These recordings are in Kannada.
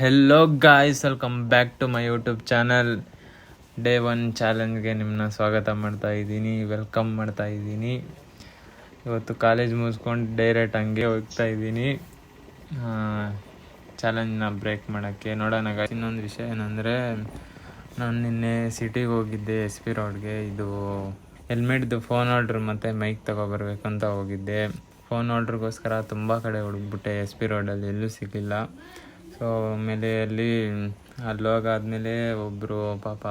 Hello guys, welcome back to my YouTube channel. Day 1 ಚಾಲೆಂಜ್ಗೆ ನಿಮ್ಮನ್ನ ಸ್ವಾಗತ ಮಾಡ್ತಾ ಇದ್ದೀನಿ, ವೆಲ್ಕಮ್ ಮಾಡ್ತಾ ಇದ್ದೀನಿ. ಇವತ್ತು ಕಾಲೇಜ್ ಮುಗಿಸ್ಕೊಂಡು ಡೈರೆಕ್ಟ್ ಹಂಗೆ ಹೋಗ್ತಾ ಇದ್ದೀನಿ ಚಾಲೆಂಜ್ನ ಬ್ರೇಕ್ ಮಾಡೋಕ್ಕೆ. ನೋಡೋಣ. ಇನ್ನೊಂದು ವಿಷಯ ಏನಂದರೆ, ನಾನು ನಿನ್ನೆ ಸಿಟಿಗೆ ಹೋಗಿದ್ದೆ, ಎಸ್ ಪಿ ರೋಡ್ಗೆ. ಇದು ಹೆಲ್ಮೆಟ್ದು ಫೋನ್ ಆರ್ಡ್ರ್ ಮತ್ತು ಮೈಕ್ ತೊಗೊಬರ್ಬೇಕಂತ ಹೋಗಿದ್ದೆ. ಫೋನ್ ಆರ್ಡ್ರಿಗೋಸ್ಕರ ತುಂಬ ಕಡೆ ಹುಡುಕ್ಬಿಟ್ಟೆ, ಎಸ್ ಪಿ ರೋಡಲ್ಲಿ ಎಲ್ಲೂ ಸಿಗಲಿಲ್ಲ. ಸೊ ಆಮೇಲೆ ಅಲ್ಲಿ ಹೋಗಾದ್ಮೇಲೆ ಒಬ್ಬರು ಪಾಪ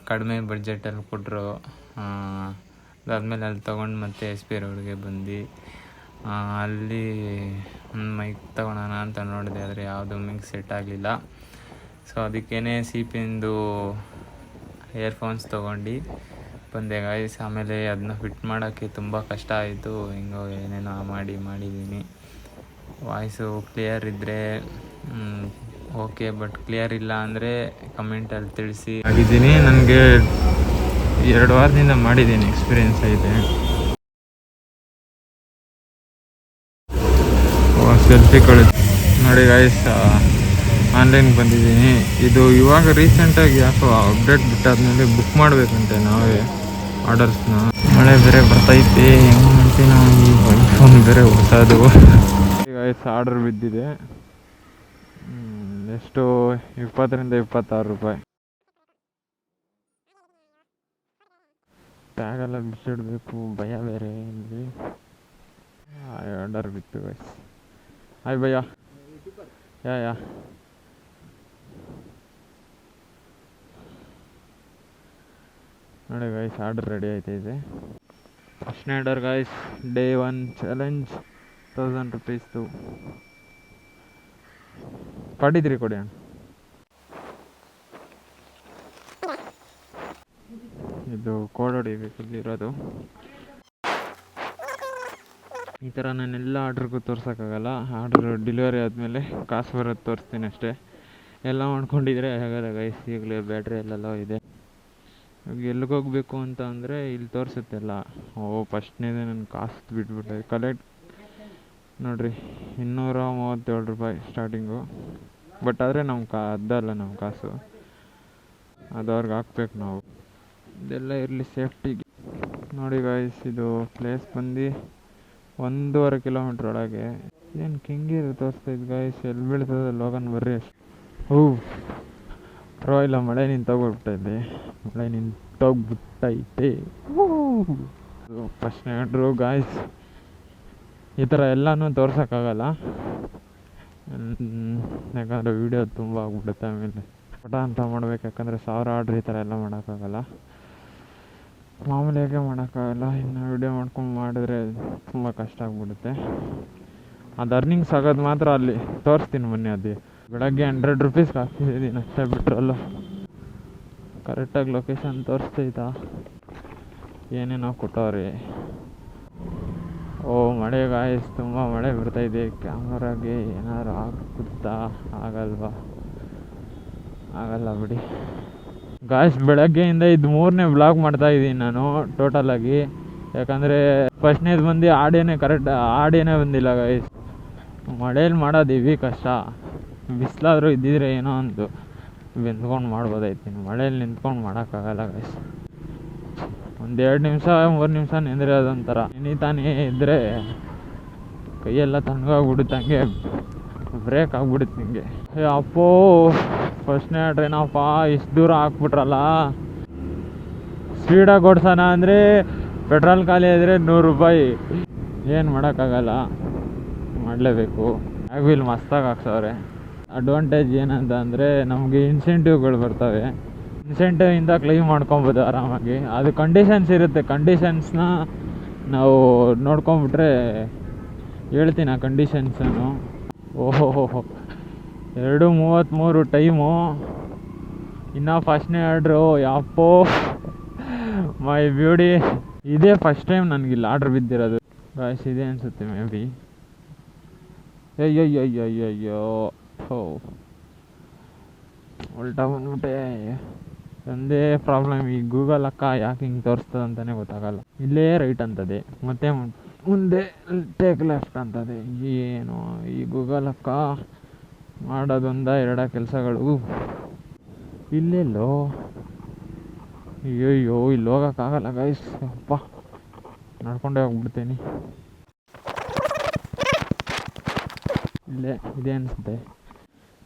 ಕಡಿಮೆ ಬಡ್ಜೆಟಲ್ಲಿ ಕೊಟ್ಟರು. ಅದಾದಮೇಲೆ ಅಲ್ಲಿ ತೊಗೊಂಡು ಮತ್ತೆ ಎಸ್ ಪಿ ರೋಡ್ಗೆ ಬಂದು ಅಲ್ಲಿ ಒಂದು ಮೈಕ್ ತೊಗೊಳೋಣ ಅಂತ ನೋಡಿದೆ, ಆದರೆ ಯಾವುದು ಮೈಕ್ ಸೆಟ್ ಆಗಲಿಲ್ಲ. ಸೊ ಅದಕ್ಕೇ ಸಿಪಿಂದು ಇಯರ್ಫೋನ್ಸ್ ತೊಗೊಂಡು ಬಂದೆ ಗಾಯ್ಸ್. ಆಮೇಲೆ ಅದನ್ನ ಫಿಟ್ ಮಾಡೋಕ್ಕೆ ತುಂಬ ಕಷ್ಟ ಆಯಿತು. ಹಿಂಗೋ ಏನೇನೋ ಮಾಡಿದ್ದೀನಿ. ವಾಯ್ಸು ಕ್ಲಿಯರ್ ಇದ್ದರೆ ಓಕೆ, ಬಟ್ ಕ್ಲಿಯರ್ ಇಲ್ಲ ಅಂದರೆ ಕಮೆಂಟಲ್ಲಿ ತಿಳಿಸಿ. ಆಗಿದ್ದೀನಿ, ನನಗೆ 2 ವಾರದಿಂದ ಮಾಡಿದ್ದೀನಿ, ಎಕ್ಸ್ಪೀರಿಯೆನ್ಸ್ ಐತೆ. ಸೆಲ್ಫಿ ಕಳಿಸಿ ನೋಡಿ ಗಾಯ್ಸ್. ಆನ್ಲೈನ್ಗೆ ಬಂದಿದ್ದೀನಿ. ಇದು ಇವಾಗ ರೀಸೆಂಟಾಗಿ ಯಾಕೋ ಅಪ್ಡೇಟ್ ಬಿಟ್ಟಾದ್ಮೇಲೆ ಬುಕ್ ಮಾಡಬೇಕಂತೆ ನಾವೇ ಆರ್ಡರ್ಸ್ನ. ಮಳೆ ಬೇರೆ ಬರ್ತೈತೆ, ಹೆಂಗಂತೆ ನಾವು ಈ ಐಫೋನ್ ಬೇರೆ ಹೊಸದು ಗಾಯ್ಸ್. ಆರ್ಡರ್ ಬಿದ್ದಿದೆ. ಎಷ್ಟು 20 ರಿಂದ 26 ರೂಪಾಯಿ. ಟ್ಯಾಗೆಲ್ಲ ಬಿಸಿಡಬೇಕು, ಭಯ ಬೇರೆ ಇಲ್ಲಿ. ಆರ್ಡರ್ ಬಿತ್ತು ಗೈಸ್. ಹಾಯ್ ಭಯ್ಯ. ಯಾ ನೋಡಿ ಗೈಸ್, ಆರ್ಡರ್ ರೆಡಿ ಆಯ್ತೈತೆ. First order guys, day 1 challenge 1000 ರೂಪೀಸ್ದು. ಪಾಟಿದ್ರಿ ಕೊಡಿ ಅಣ್ಣ. ಇದು ಕೋಡ್ ಹೊಡಿಬೇಕು ಇಲ್ಲಿರೋದು. ಈ ಥರ ನಾನೆಲ್ಲ ಆರ್ಡ್ರಿಗೂ ತೋರ್ಸೋಕ್ಕಾಗಲ್ಲ. ಆರ್ಡ್ರ್ ಡೆಲಿವರಿ ಆದಮೇಲೆ ಕಾಸು ಬರೋದು ತೋರಿಸ್ತೀನಿ ಅಷ್ಟೇ. ಎಲ್ಲ ಮಾಡ್ಕೊಂಡಿದ್ರೆ ಆಗಲ್ಲ ಗೈಸ್. ಈಗಲೇ ಬ್ಯಾಟ್ರಿ ಎಲ್ಲೆಲ್ಲ ಇದೆ. ಇವಾಗ ಎಲ್ಲಿಗೆ ಹೋಗ್ಬೇಕು ಅಂತ ಅಂದರೆ ಇಲ್ಲಿ ತೋರಿಸುತ್ತೆಲ್ಲ. ಫಸ್ಟ್ನೇದೇ ನನ್ನ ಕಾಸು ಬಿಟ್ಬಿಟ್ಟೆ. ಕಲೆಕ್ಟ್ ನೋಡಿರಿ, 237 ರೂಪಾಯಿ ಸ್ಟಾರ್ಟಿಂಗು. ಬಟ್ ಆದರೆ ನಮ್ಮ ಅದಲ್ಲ, ನಮ್ಮ ಕಾಸು ಅದು ಅವ್ರಿಗೆ ಹಾಕ್ಬೇಕು ನಾವು. ಇದೆಲ್ಲ ಇರಲಿ ಸೇಫ್ಟಿಗೆ. ನೋಡಿ ಗಾಯ್ಸ್, ಇದು ಪ್ಲೇಸ್ ಬಂದು 1.5 ಕಿಲೋಮೀಟ್ರ್ ಒಳಗೆ. ಏನು ಕಿಂಗಿರು ತೋರಿಸ್ತಾ ಇದ್ದು ಗಾಯ್ಸ್. ಎಲ್ಲಿ ಬೀಳ್ತದೆ ಲೋಗನ್ ಬರ್ರಿ ಅಷ್ಟು. ಪರವಾಗಿಲ್ಲ, ಮಳೆ ನಿಂತೋಗ್ಬಿಟ್ಟೈತೆ. First order guys. ಈ ಥರ ಎಲ್ಲನೂ ತೋರ್ಸೋಕ್ಕಾಗಲ್ಲ, ಯಾಕಂದರೆ ವೀಡಿಯೋ ತುಂಬ ಆಗ್ಬಿಡುತ್ತೆ. ಆಮೇಲೆ ಪಟ ಅಂತ ಮಾಡ್ಬೇಕು, ಯಾಕಂದರೆ 1000 ಆರ್ಡ್ರ್ ಈ ಥರ ಎಲ್ಲ ಮಾಡೋಕ್ಕಾಗಲ್ಲ. ಮಾಮೂಲಿ ಹೇಗೆ ಮಾಡೋಕ್ಕಾಗಲ್ಲ. ಇನ್ನು ವೀಡಿಯೋ ಮಾಡ್ಕೊಂಡು ಮಾಡಿದ್ರೆ ತುಂಬ ಕಷ್ಟ ಆಗ್ಬಿಡುತ್ತೆ. ಅದು ಅರ್ನಿಂಗ್ಸ್ ಆಗೋದು ಮಾತ್ರ ಅಲ್ಲಿ ತೋರಿಸ್ತೀನಿ. ಮೊನ್ನೆ ಅದು ಬೆಳಗ್ಗೆ 100 ರೂಪೀಸ್ಗೆ ಹಾಕ್ತಿದ್ದೀನಿ ಅಷ್ಟೇ. ಪೆಟ್ರೋಲು ಕರೆಕ್ಟಾಗಿ ಲೊಕೇಶನ್ ತೋರಿಸ್ತೈತಾ, ಏನೇನೋ ಕೊಟ್ಟವ್ರಿ. ಮಳೆ ಗಾಯ್ಸ್, ತುಂಬ ಮಳೆ ಬರ್ತಾಯಿದೆ. ಕ್ಯಾಮ್ರಾಗೆ ಏನಾದ್ರು ಆಗುತ್ತಾ? ಆಗಲ್ಲ ಬಿಡಿ ಗಾಯ್ಸ್. ಬೆಳಗ್ಗೆಯಿಂದ ಇದು 3ನೇ ವ್ಲಾಗ್ ಮಾಡ್ತಾಯಿದ್ದೀನಿ ನಾನು ಟೋಟಲಾಗಿ. ಯಾಕಂದರೆ ಫಸ್ಟ್ನೇದು ಬಂದು ಆಡೇನೇ ಬಂದಿಲ್ಲ ಗಾಯ್ಸ್. ಮಳೇಲಿ ಮಾಡೋದು ಕಷ್ಟ. ಬಿಸಿಲಾದರೂ ಇದ್ದಿದ್ರೆ ಏನೋ ಒಂದು ಬೆಂದ್ಕೊಂಡು ಮಾಡ್ಬೋದಾಯ್ತು. ಮಳೇಲಿ ನಿಂತ್ಕೊಂಡು ಮಾಡೋಕ್ಕಾಗಲ್ಲ ಗಾಯ್ಸ್. 1-2 ನಿಮಿಷ 3 ನಿಮಿಷ ನಿಂದರೆ ಅದೊಂಥರ. ನೆನೀತಾನೇ ಇದ್ದರೆ ಕೈಯೆಲ್ಲ ತಣ್ಣಗಾಗ್ಬಿಡುತ್ತೆ, ಹಂಗೆ ಬ್ರೇಕ್ ಆಗ್ಬಿಡುತ್ತೆ ನಿಂಗೆ. ಅಪ್ಪೋ, ಫಸ್ಟ್ನೇ ಆರ್ಡ್ರೇನಪ್ಪ, ಇಷ್ಟು ದೂರ ಹಾಕ್ಬಿಟ್ರಲ್ಲ. ಸ್ಪೀಡಾಗಿ ಓಡಿಸೋಣ ಅಂದರೆ ಪೆಟ್ರೋಲ್ ಖಾಲಿ ಆದರೆ 100 ರೂಪಾಯಿ. ಏನು ಮಾಡೋಕ್ಕಾಗಲ್ಲ, ಮಾಡಲೇಬೇಕು. ಇಲ್ಲಿ ಮಸ್ತಾಗಿ ಹಾಕ್ಸವ್ರೆ. ಅಡ್ವಾಂಟೇಜ್ ಏನಂತ ಅಂದರೆ ನಮಗೆ ಇನ್ಸೆಂಟಿವ್ಗಳು ಬರ್ತವೆ. ಇನ್ಸೆಂಟಿವಿಂದ ಕ್ಲೈಮ್ ಮಾಡ್ಕೊಬೋದು ಆರಾಮಾಗಿ. ಅದು ಕಂಡೀಷನ್ಸ್ ಇರುತ್ತೆ. ಕಂಡೀಷನ್ಸ್ನ ನಾವು ನೋಡ್ಕೊಂಬಿಟ್ರೆ ಹೇಳ್ತೀನಿ ಆ ಕಂಡೀಷನ್ಸನ್ನು. 2:33 ಟೈಮು. ಇನ್ನು ಫಸ್ಟ್ನೇ ಆರ್ಡ್ರು. ಯಾಪೋ ಮೈ ಬ್ಯೂಟಿ. ಇದೇ ಫಸ್ಟ್ ಟೈಮ್ ನನಗಿಲ್ಲಿ ಆರ್ಡ್ರ್ ಬಿದ್ದಿರೋದು ಗಾಯ್ಸ್. ಇದೆ ಅನಿಸುತ್ತೆ ಮೇ ಬಿ. ಅಯ್ಯೋ ಉಲ್ಟಾ ಬಂದ್ಬಿಟ್ಟೆ. ಒಂದೇ ಪ್ರಾಬ್ಲಮ್, ಈ ಗೂಗಲ್ ಅಕ್ಕ ಯಾಕೆ ಹಿಂಗೆ ತೋರಿಸ್ತದೆ ಅಂತಲೇ ಗೊತ್ತಾಗಲ್ಲ. ಇಲ್ಲೇ ರೈಟ್ ಅಂತದೆ, ಮತ್ತೆ ಮುಂದೆ ಟೇಕ್ ಲೆಫ್ಟ್ ಅಂತದೆ. ಏನು ಈ ಗೂಗಲ್ ಅಕ್ಕ ಮಾಡೋದೊಂದ ಎರಡ ಕೆಲಸಗಳು. ಇಲ್ಲೆಲ್ಲೋ ಅಯ್ಯೋ ಇಲ್ಲಿ ಹೋಗೋಕ್ಕಾಗಲ್ಲ ಗೈಸ್. ಅಪ್ಪ ನಡ್ಕೊಂಡೇ ಹೋಗ್ಬಿಡ್ತೀನಿ. ಇಲ್ಲೇ ಇದೆ ಅನಿಸುತ್ತೆ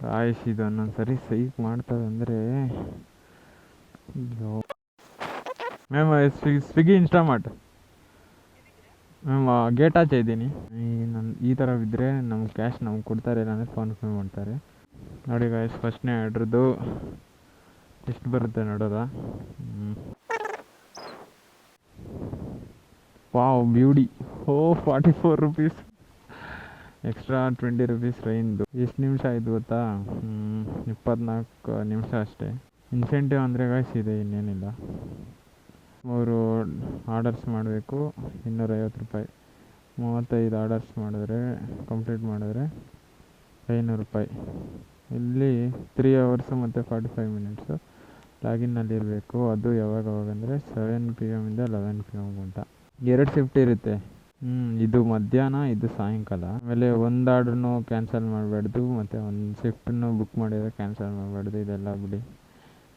ಗಾಯ್ಸ್. ಇದು ಒಂದೊಂದು ಸರಿ ಸೈಕ್ ಮಾಡ್ತದಂದರೆ ಅಯ್ಯೋ. Ma'am Swiggy Instamart ma'am gate ಆಚೆ ಇದ್ದೀನಿ. ಈ ಥರ ಬಿದ್ದರೆ ನಮ್ಗೆ ಕ್ಯಾಶ್ ನಮ್ಗೆ ಕೊಡ್ತಾರೆ, ಇಲ್ಲಾಂದರೆ ಫೋನ್ಪೇ ಮಾಡ್ತಾರೆ. ನೋಡಿ ಗಾಯ್ಸ್, ಫಸ್ಟ್ನೇ ಆರ್ಡ್ರದ್ದು ಎಷ್ಟು ಬರುತ್ತೆ ನೋಡೋದ. Wow beauty. 44 rupees extra 20 rupees ರೈನ್ದು. ಎಷ್ಟು ನಿಮಿಷ ಆಯಿತು ಗೊತ್ತಾ? 24 ನಿಮಿಷ ಅಷ್ಟೇ. ಇನ್ಸೆಂಟಿವ್ ಅಂದರೆ ಗಾಯ್ಸ್ ಇದೆ, ಇನ್ನೇನಿಲ್ಲ. 3 ಆರ್ಡರ್ಸ್ ಮಾಡಬೇಕು, 250 ರೂಪಾಯಿ. 35 ಆರ್ಡರ್ಸ್ ಮಾಡಿದ್ರೆ ಕಂಪ್ಲೀಟ್ ಮಾಡಿದ್ರೆ 500 ರೂಪಾಯಿ. ಇಲ್ಲಿ 3 hours ಮತ್ತು 45 minutes ಲಾಗಿನ್ನಲ್ಲಿರಬೇಕು. ಅದು ಯಾವಾಗಂದರೆ 7 PM ಇಂದ 11 PM ಗಂಟ. 2 ಶಿಫ್ಟ್ ಇರುತ್ತೆ. ಇದು ಮಧ್ಯಾಹ್ನ, ಇದು ಸಾಯಂಕಾಲ. ಆಮೇಲೆ ಒಂದು ಆರ್ಡ್ರೂ ಕ್ಯಾನ್ಸಲ್ ಮಾಡಬಾರ್ದು, ಮತ್ತು ಒಂದು ಶಿಫ್ಟನ್ನು ಬುಕ್ ಮಾಡಿದರೆ ಕ್ಯಾನ್ಸಲ್ ಮಾಡಬಾರ್ದು. ಇದೆಲ್ಲ ಬಿಡಿ.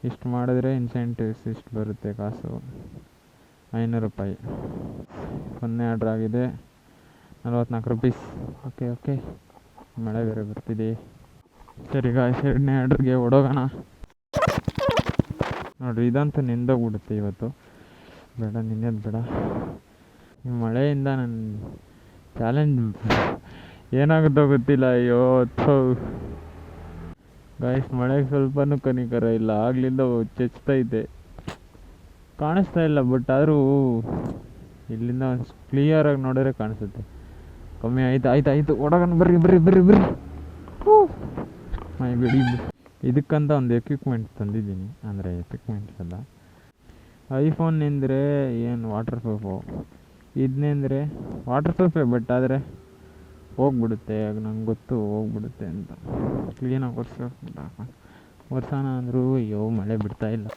ಇಷ್ಟು ಮಾಡಿದ್ರೆ ಇನ್ಸೆಂಟಿವ್ಸ್ ಇಷ್ಟು ಬರುತ್ತೆ ಕಾಸು, 500 ರೂಪಾಯಿ. ಒಂದನೇ ಆರ್ಡ್ರ್ ಆಗಿದೆ, 44 ರೂಪೀಸ್. ಓಕೆ ಮಳೆ ಬೇರೆ ಬರ್ತಿದೆ. ಸರಿ ಗಾಯ್ಸ್, ಎರಡನೇ ಆರ್ಡ್ರಿಗೆ ಓಡೋಗೋಣ. ನೋಡಿರಿ, ಇದಂತೂ ನೆಂದೋಗ್ಬಿಡುತ್ತೆ ಇವತ್ತು. ಬೇಡ, ನಿನ್ನೆದು ಬೇಡ. ಈ ಮಳೆಯಿಂದ ನನ್ನ ಚಾಲೆಂಜ್ ಏನಾಗುತ್ತೋ ಗೊತ್ತಿಲ್ಲ. ಅಯ್ಯೋ ಗಾಯ್ಸ್, ಮಳೆಗೆ ಸ್ವಲ್ಪನೂ ಕನಿಕರ ಇಲ್ಲ. ಆಗ್ಲಿಂದ ಚೆಚ್ತೈತೆ, ಕಾಣಿಸ್ತಾ ಇಲ್ಲ. ಬಟ್ ಆದರೂ ಇಲ್ಲಿಂದ ಕ್ಲಿಯರಾಗಿ ನೋಡಿದ್ರೆ ಕಾಣಿಸುತ್ತೆ. ಕಮ್ಮಿ ಆಯ್ತು ಓಡೋಗೋಣ. ಬರ್ರಿ ಬಿಡಿ. ಇದಕ್ಕಂತ ಒಂದು ಎಕ್ವಿಪ್ಮೆಂಟ್ ತಂದಿದ್ದೀನಿ. ಅಂದರೆ ಎಕ್ವಿಪ್ಮೆಂಟ್ಸ್ ಅಲ್ಲ, ಐಫೋನ್ನಿಂದರೆ ಏನು ವಾಟರ್ ಪ್ರೂಫು, ಇದನ್ನೇಂದರೆ ವಾಟರ್ ಪ್ರೂಫೇ. ಬಟ್ ಆದರೆ ಹೋಗ್ಬಿಡುತ್ತೆ, ನಂಗೆ ಗೊತ್ತು ಹೋಗ್ಬಿಡುತ್ತೆ ಅಂತ. ಕ್ಲೀನಾಗಿ ಒರ್ಸೋಣ ಅಂದರೂ ಅಯ್ಯೋ ಮಳೆ ಬಿಡ್ತಾಯಿಲ್ಲ.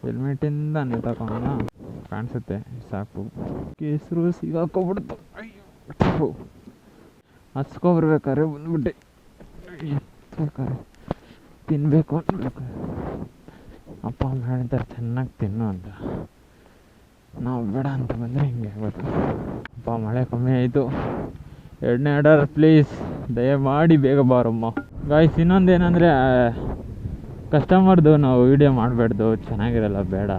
ಹೆಲ್ಮೆಟಿಂದ ತಗೊಂಡ ಕಾಣಿಸುತ್ತೆ ಸಾಕು. ಕೇಸರು ಸಿಗಾಕೊಬಿಡ್ತು. ಅಯ್ಯೋ ಹಚ್ಕೊಬರ್ಬೇಕಾದ್ರೆ ಬಂದ್ಬಿಟ್ಟೆ. ಬೇಕಾದ್ರೆ ತಿನ್ನಬೇಕು ಅನ್ಬೇಕಾರೆ ಅಪ್ಪ ಅಮ್ಮ ಹೇಳ್ತಾರೆ ಚೆನ್ನಾಗಿ ತಿನ್ನು ಅಂತ. ನಾವು ಬೇಡ ಅಂತ ಬಂದರೆ ಹಿಂಗೆ ಆಗೋದು. ಅಪ್ಪ ಮಳೆ ಕಮ್ಮಿ ಆಯಿತು. ಎರಡನೇ ಆರ್ಡರ್ ಪ್ಲೀಸ್, ದಯಮಾಡಿ ಬೇಗ ಬಾರಮ್ಮ. ಗಾಯ್ಸ್, ಇನ್ನೊಂದೇನೆಂದರೆ ಕಸ್ಟಮರ್ದು ನಾವು ವೀಡಿಯೋ ಮಾಡಬಾರ್ದು, ಚೆನ್ನಾಗಿರಲ್ಲ, ಬೇಡ.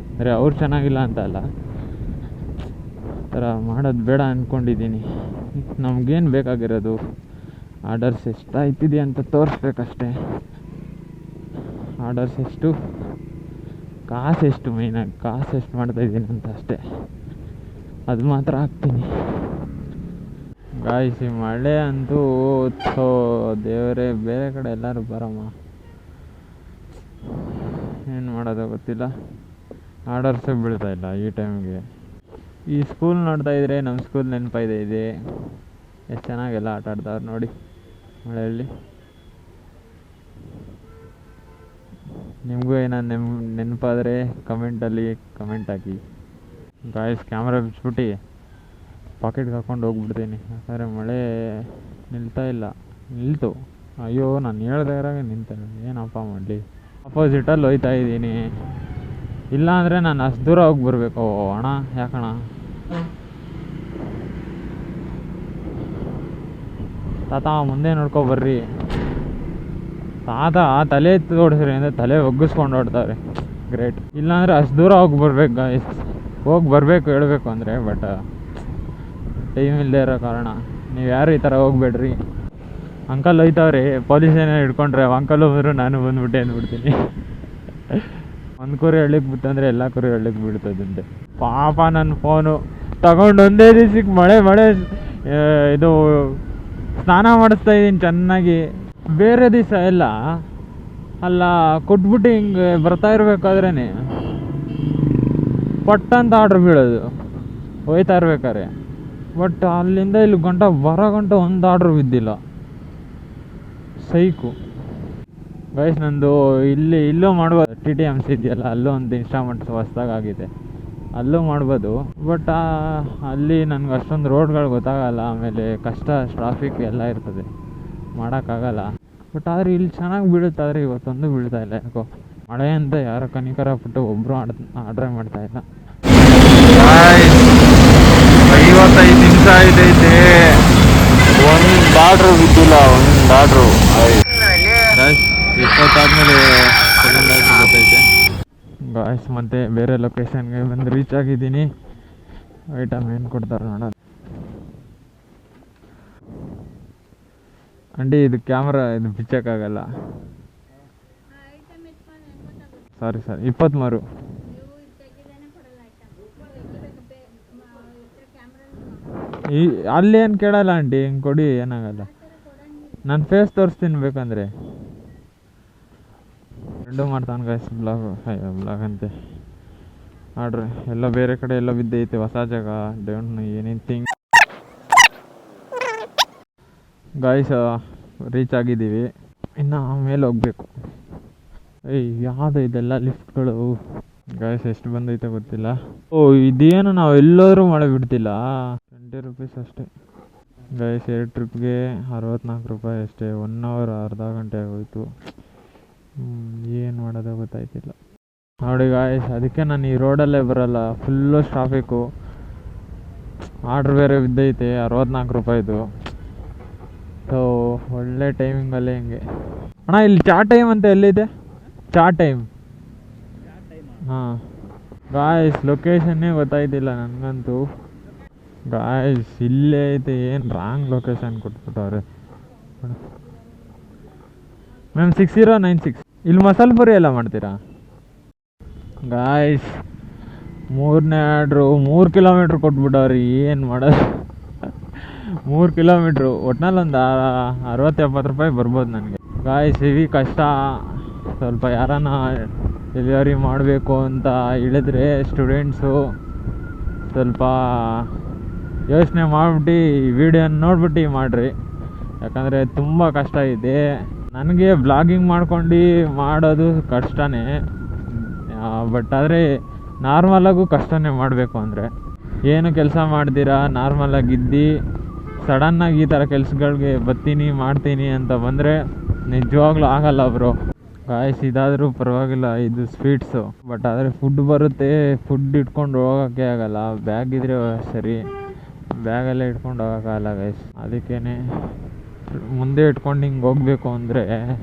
ಅಂದರೆ ಅವ್ರು ಚೆನ್ನಾಗಿಲ್ಲ ಅಂತ ಅಲ್ಲ, ಆ ಥರ ಮಾಡೋದು ಬೇಡ ಅಂದ್ಕೊಂಡಿದ್ದೀನಿ. ನಮಗೇನು ಬೇಕಾಗಿರೋದು ಆರ್ಡರ್ಸ್ ಎಷ್ಟು ಆಯ್ತಿದೆ ಅಂತ ತೋರಿಸ್ಬೇಕಷ್ಟೆ. ಆರ್ಡರ್ಸ್ ಎಷ್ಟು, ಕಾಸೆಷ್ಟು, ಮೈನಾಗಿ ಕಾಸೆಷ್ಟು ಮಾಡ್ತಾಯಿದ್ದೀನಿ ಅಂತ ಅಷ್ಟೇ. ಅದು ಮಾತ್ರ ಹಾಕ್ತೀನಿ. ಗಾಯ್ಸ್, ಈ ಮಳೆ ಅಂತೂ ದೇವರೇ, ಬೇರೆ ಕಡೆ ಎಲ್ಲರೂ ಬರಮ್ಮ. ಏನು ಮಾಡೋದು ಗೊತ್ತಿಲ್ಲ, ಆರ್ಡರ್ಸೇ ಬೀಳ್ತಾಯಿಲ್ಲ ಈ ಟೈಮ್ಗೆ. ಈ ಸ್ಕೂಲ್ ನೋಡ್ತಾಯಿದ್ರೆ ನಮ್ಮ ಸ್ಕೂಲ್ ನೆನಪಾಯಿದೆ. ಎಷ್ಟು ಚೆನ್ನಾಗೆಲ್ಲ ಆಟ ಆಡ್ತಾವ್ರು ನೋಡಿ ಮಳೆಯಲ್ಲಿ. ನಿಮಗೂ ಏನಾದ್ರು ನೆನಪಾದರೆ ಕಮೆಂಟಲ್ಲಿ ಕಮೆಂಟ್ ಹಾಕಿ. ಗಾಯ್ಸ್, ಕ್ಯಾಮ್ರಾ ಬಿಚ್ಬಿಟ್ಟು ಪಾಕೆಟ್ಗೆ ಹಾಕ್ಕೊಂಡು ಹೋಗ್ಬಿಡ್ತೀನಿ. ಯಾಕಂದರೆ ಮಳೆ ನಿಲ್ತು. ಅಯ್ಯೋ, ನಾನು ಹೇಳ್ದೆ ಇರಾಗ ನಿಂತೇನೆ, ಏನಪ್ಪ ಮಾಡಲಿ. ಅಪೋಸಿಟಲ್ಲಿ ಹೋಯ್ತಾ ಇದ್ದೀನಿ. ಇಲ್ಲಾಂದರೆ ನಾನು ಅಷ್ಟು ದೂರ ಹೋಗಿ ಬರಬೇಕು. ಅಣ್ಣ ಯಾಕಣ್ಣ, ತಾತ ಮುಂದೆ ನೋಡ್ಕೊಬರ್ರಿ. ತಾತ ತಲೆ ತೋಡಿಸ್ರಿ ಅಂದರೆ ತಲೆ ಒಗ್ಗಿಸ್ಕೊಂಡು ಓಡ್ತಾರೆ. ಗ್ರೇಟ್. ಇಲ್ಲಾಂದರೆ ಅಷ್ಟು ದೂರ ಹೋಗಿ ಬರ್ಬೇಕು ಗಾಯ್ಸ್. ಹೋಗಿ ಬರಬೇಕು ಹೇಳಬೇಕು ಅಂದರೆ, ಬಟ್ ಟೈಮ್ ಇಲ್ಲದೆ ಇರೋ ಕಾರಣ ನೀವು ಯಾರು ಈ ಥರ ಹೋಗ್ಬೇಡ್ರಿ. ಅಂಕಲ್ ಹೋಯ್ತಾವ್ರಿ, ಪೊಲೀಸ್ ಏನೋ ಹಿಡ್ಕೊಂಡ್ರೆ ಅಂಕಲ್ ಹೋದ್ರು ನಾನು ಬಂದ್ಬಿಟ್ಟೆ ಅಂದ್ಬಿಡ್ತೀನಿ. ಒಂದು ಕುರಿ ಹಳ್ಳಿಗೆ ಬಿತ್ತಂದರೆ ಎಲ್ಲ ಕುರಿ ಹಳ್ಳಿಗೆ ಬೀಳ್ತದಂತೆ. ಪಾಪ ನನ್ನ ಫೋನು ತಗೊಂಡು ಒಂದೇ ದಿವ್ಸಕ್ಕೆ ಮಳೆ ಇದು ಸ್ನಾನ ಮಾಡಿಸ್ತಾ ಇದ್ದೀನಿ ಚೆನ್ನಾಗಿ. ಬೇರೆ ದಿವಸ ಎಲ್ಲ ಅಲ್ಲ ಕೊಟ್ಬಿಟ್ಟು ಹಿಂಗೆ ಬರ್ತಾ ಇರ್ಬೇಕಾದ್ರೇ ಪಟ್ಟಂತ ಆರ್ಡ್ರ್ ಬೀಳೋದು ಹೋಯ್ತಾ ಇರ್ಬೇಕಾರೆ. ಬಟ್ ಅಲ್ಲಿಂದ ಇಲ್ಲಿ ಬರೋ ಗಂಟ ಒಂದು ಆರ್ಡ್ರ್ ಬಿದ್ದಿಲ್ಲ. Psycho guys. ನಂದು ಇಲ್ಲೂ ಮಾಡುವ TTMC ಇದೆಯಲ್ಲ, ಅಲ್ಲೂ ಒಂದು ಇನ್ಸ್ಟಾಮಾರ್ಟ್ ಹೊಸ್ದಾಗಿದೆ. ಅಲ್ಲೂ ಮಾಡ್ಬೋದು. ಬಟ್ ಅಲ್ಲಿ ನನಗೆ ಅಷ್ಟೊಂದು ರೋಡ್ಗಳು ಗೊತ್ತಾಗಲ್ಲ, ಆಮೇಲೆ ಕಷ್ಟ, ಟ್ರಾಫಿಕ್ ಎಲ್ಲ ಇರ್ತದೆ, ಮಾಡೋಕ್ಕಾಗಲ್ಲ. ಬಟ್ ಆದರೆ ಇಲ್ಲಿ ಚೆನ್ನಾಗಿ ಬೀಳುತ್ತೆ. ಆದರೆ ಇವತ್ತೊಂದು ಬೀಳ್ತಾ ಇಲ್ಲ ಯಾಕೋ. ಮಳೆ ಅಂತ ಯಾರೋ ಕನಿಕರ ಪಟ್ಟು ಒಬ್ಬರು ಆರ್ಡ್ರೇ ಮಾಡ್ತಾಯಿಲ್ಲ. 55 ನಿಮಿಷ ಆಯ್ತೈತೆ, ಒಂದು ಬಾರ್ಡ್ರು ಬಿದ್ದಿಲ್ಲ, ಒಂದು ಬಾರ್ಡ್ರು 20 ಆದಮೇಲೆ ಸೆಕೆಂಡ್ ಆಗಿ ಗೊತ್ತೈತೆ ಗಾಯ್ಸ್. ಮತ್ತೆ ಬೇರೆ ಲೊಕೇಶನ್ಗೆ ಬಂದು ರೀಚ್ ಆಗಿದ್ದೀನಿ. ಐಟಮ್ ಏನು ಕೊಡ್ತಾರೆ ನೋಡೋಣ. ಅಂಡಿ ಇದು ಕ್ಯಾಮ್ರಾ ಇದು ಬಿಚ್ಚಕ್ಕಾಗಲ್ಲ. ಸಾರಿ 23. ಅಲ್ಲಿ ಏನು ಕೇಳಲ್ಲ ಆಂಟಿ, ಹಿಂಗೆ ಕೊಡಿ, ಏನಾಗಲ್ಲ. ನಾನು ಫೇಸ್ ತೋರಿಸ್ತೀನಿ ಬೇಕಂದರೆ. ಎರಡೂ ಮಾಡ್ತಾನೆ ಗಾಯ್ಸ್. ಬ್ಲಾಗ್ ಅಂತೆ ಆಡ್ರಿ. ಎಲ್ಲ ಬೇರೆ ಕಡೆ ಎಲ್ಲ ಬಿದ್ದೈತೆ, ಹೊಸ ಜಾಗ, don't know anything. Guys reach ಆಗಿದ್ದೀವಿ, ಇನ್ನು ಆಮೇಲೆ ಹೋಗ್ಬೇಕು. ಯಾವುದು ಇದೆಲ್ಲ ಲಿಫ್ಟ್ಗಳು ಗಾಯ್ಸ್. ಎಷ್ಟು ಬಂದೈತೆ ಗೊತ್ತಿಲ್ಲ. ಇದೇನು ನಾವು ಎಲ್ಲರೂ ಮಳೆ ಬಿಡ್ತಿಲ್ಲ. 20 ರೂಪೀಸ್ ಅಷ್ಟೇ ಗಾಯ್ಸ್. 2 ಟ್ರಿಪ್ಗೆ 64 ರೂಪಾಯಿ ಅಷ್ಟೇ. 1 ಅವರ್, ಅರ್ಧ ಗಂಟೆ ಆಗೋಯ್ತು. ಏನು ಮಾಡೋದು ಗೊತ್ತಾಯ್ತಿಲ್ಲ ನೋಡಿ ಗಾಯ್ಸ್. ಅದಕ್ಕೆ ನಾನು ಈ ರೋಡಲ್ಲೇ ಬರಲ್ಲ, ಫುಲ್ಲು ಟ್ರಾಫಿಕ್ಕು. ಆರ್ಡ್ರ್ ಬೇರೆ ಬಿದ್ದೈತೆ 64 ರೂಪಾಯಿದು. ಸೊ ಒಳ್ಳೆ ಟೈಮಿಂಗಲ್ಲೇ ಹಿಂಗೆ. ಅಣ್ಣ ಇಲ್ಲಿ ಚಾ ಟೈಮ್ ಅಂತ ಎಲ್ಲಿದೆ? ಚಾ ಟೈಮ್. ಹಾಂ ಗಾಯ್ಸ್, ಲೊಕೇಶನ್ನೇ ಗೊತ್ತಾಯ್ತಿಲ್ಲ ನನಗಂತೂ ಗಾಯ್ಸ್. ಇಲ್ಲೇ ಐತೆ, ಏನು ರಾಂಗ್ ಲೊಕೇಶನ್ ಕೊಟ್ಬಿಟ್ಟವ್ರೆ. ಮ್ಯಾಮ್ 6096. ಇಲ್ಲಿ ಮಸಾಲೆ ಪುರಿ ಎಲ್ಲ ಮಾಡ್ತೀರಾ ಗಾಯ್ಸ್? 3ನೇ ಆರ್ಡ್ರು 3 ಕಿಲೋಮೀಟ್ರ್ ಕೊಟ್ಬಿಟ್ಟವ್ರಿ. ಏನು ಮಾಡೋದು? 3 ಕಿಲೋಮೀಟ್ರು. ಒಟ್ನಲ್ಲಿ ಒಂದು 60-70 ರೂಪಾಯಿ ಬರ್ಬೋದು ನನಗೆ ಗಾಯ್ಸ್. ಹೆವಿ ಕಷ್ಟ. ಸ್ವಲ್ಪ ಯಾರನ್ನ ಡೆಲಿವರಿ ಮಾಡಬೇಕು ಅಂತ ಹೇಳಿದ್ರೆ ಸ್ಟೂಡೆಂಟ್ಸು ಸ್ವಲ್ಪ ಯೋಚನೆ ಮಾಡಿಬಿಟ್ಟು ಈ ವಿಡಿಯೋನ ನೋಡ್ಬಿಟ್ಟು ಮಾಡಿರಿ. ಯಾಕಂದರೆ ತುಂಬ ಕಷ್ಟ ಇದೆ. ನನಗೆ ಬ್ಲಾಗಿಂಗ್ ಮಾಡ್ಕೊಂಡು ಮಾಡೋದು ಕಷ್ಟನೇ, ಬಟ್ ಆದರೆ ನಾರ್ಮಲಾಗೂ ಕಷ್ಟನೇ ಮಾಡಬೇಕು. ಅಂದರೆ ಏನು ಕೆಲಸ ಮಾಡ್ತೀರಾ, ನಾರ್ಮಲಾಗಿದ್ದು ಸಡನ್ನಾಗಿ ಈ ಥರ ಕೆಲ್ಸಗಳಿಗೆ ಬರ್ತೀನಿ ಮಾಡ್ತೀನಿ ಅಂತ ಬಂದರೆ ನಿಜವಾಗ್ಲೂ ಆಗಲ್ಲ ಬ್ರೋ ಗಾಯ್ಸ್. ಇದಾದರೂ ಪರವಾಗಿಲ್ಲ, ಇದು ಸ್ವೀಟ್ಸು. ಬಟ್ ಆದರೆ ಫುಡ್ ಬರುತ್ತೆ, ಫುಡ್ ಇಟ್ಕೊಂಡು ಹೋಗೋಕ್ಕೆ ಆಗಲ್ಲ. ಬ್ಯಾಗ್ ಇದ್ರೆ ಸರಿ, ಬ್ಯಾಗಲ್ಲೇ ಇಟ್ಕೊಂಡು ಹೋಗೋಕ್ಕಾಗಲ್ಲ ಗೈಸ್. ಅದಕ್ಕೇ ಮುಂದೆ ಇಟ್ಕೊಂಡು ಹಿಂಗೆ ಹೋಗಬೇಕು ಅಂದರೆ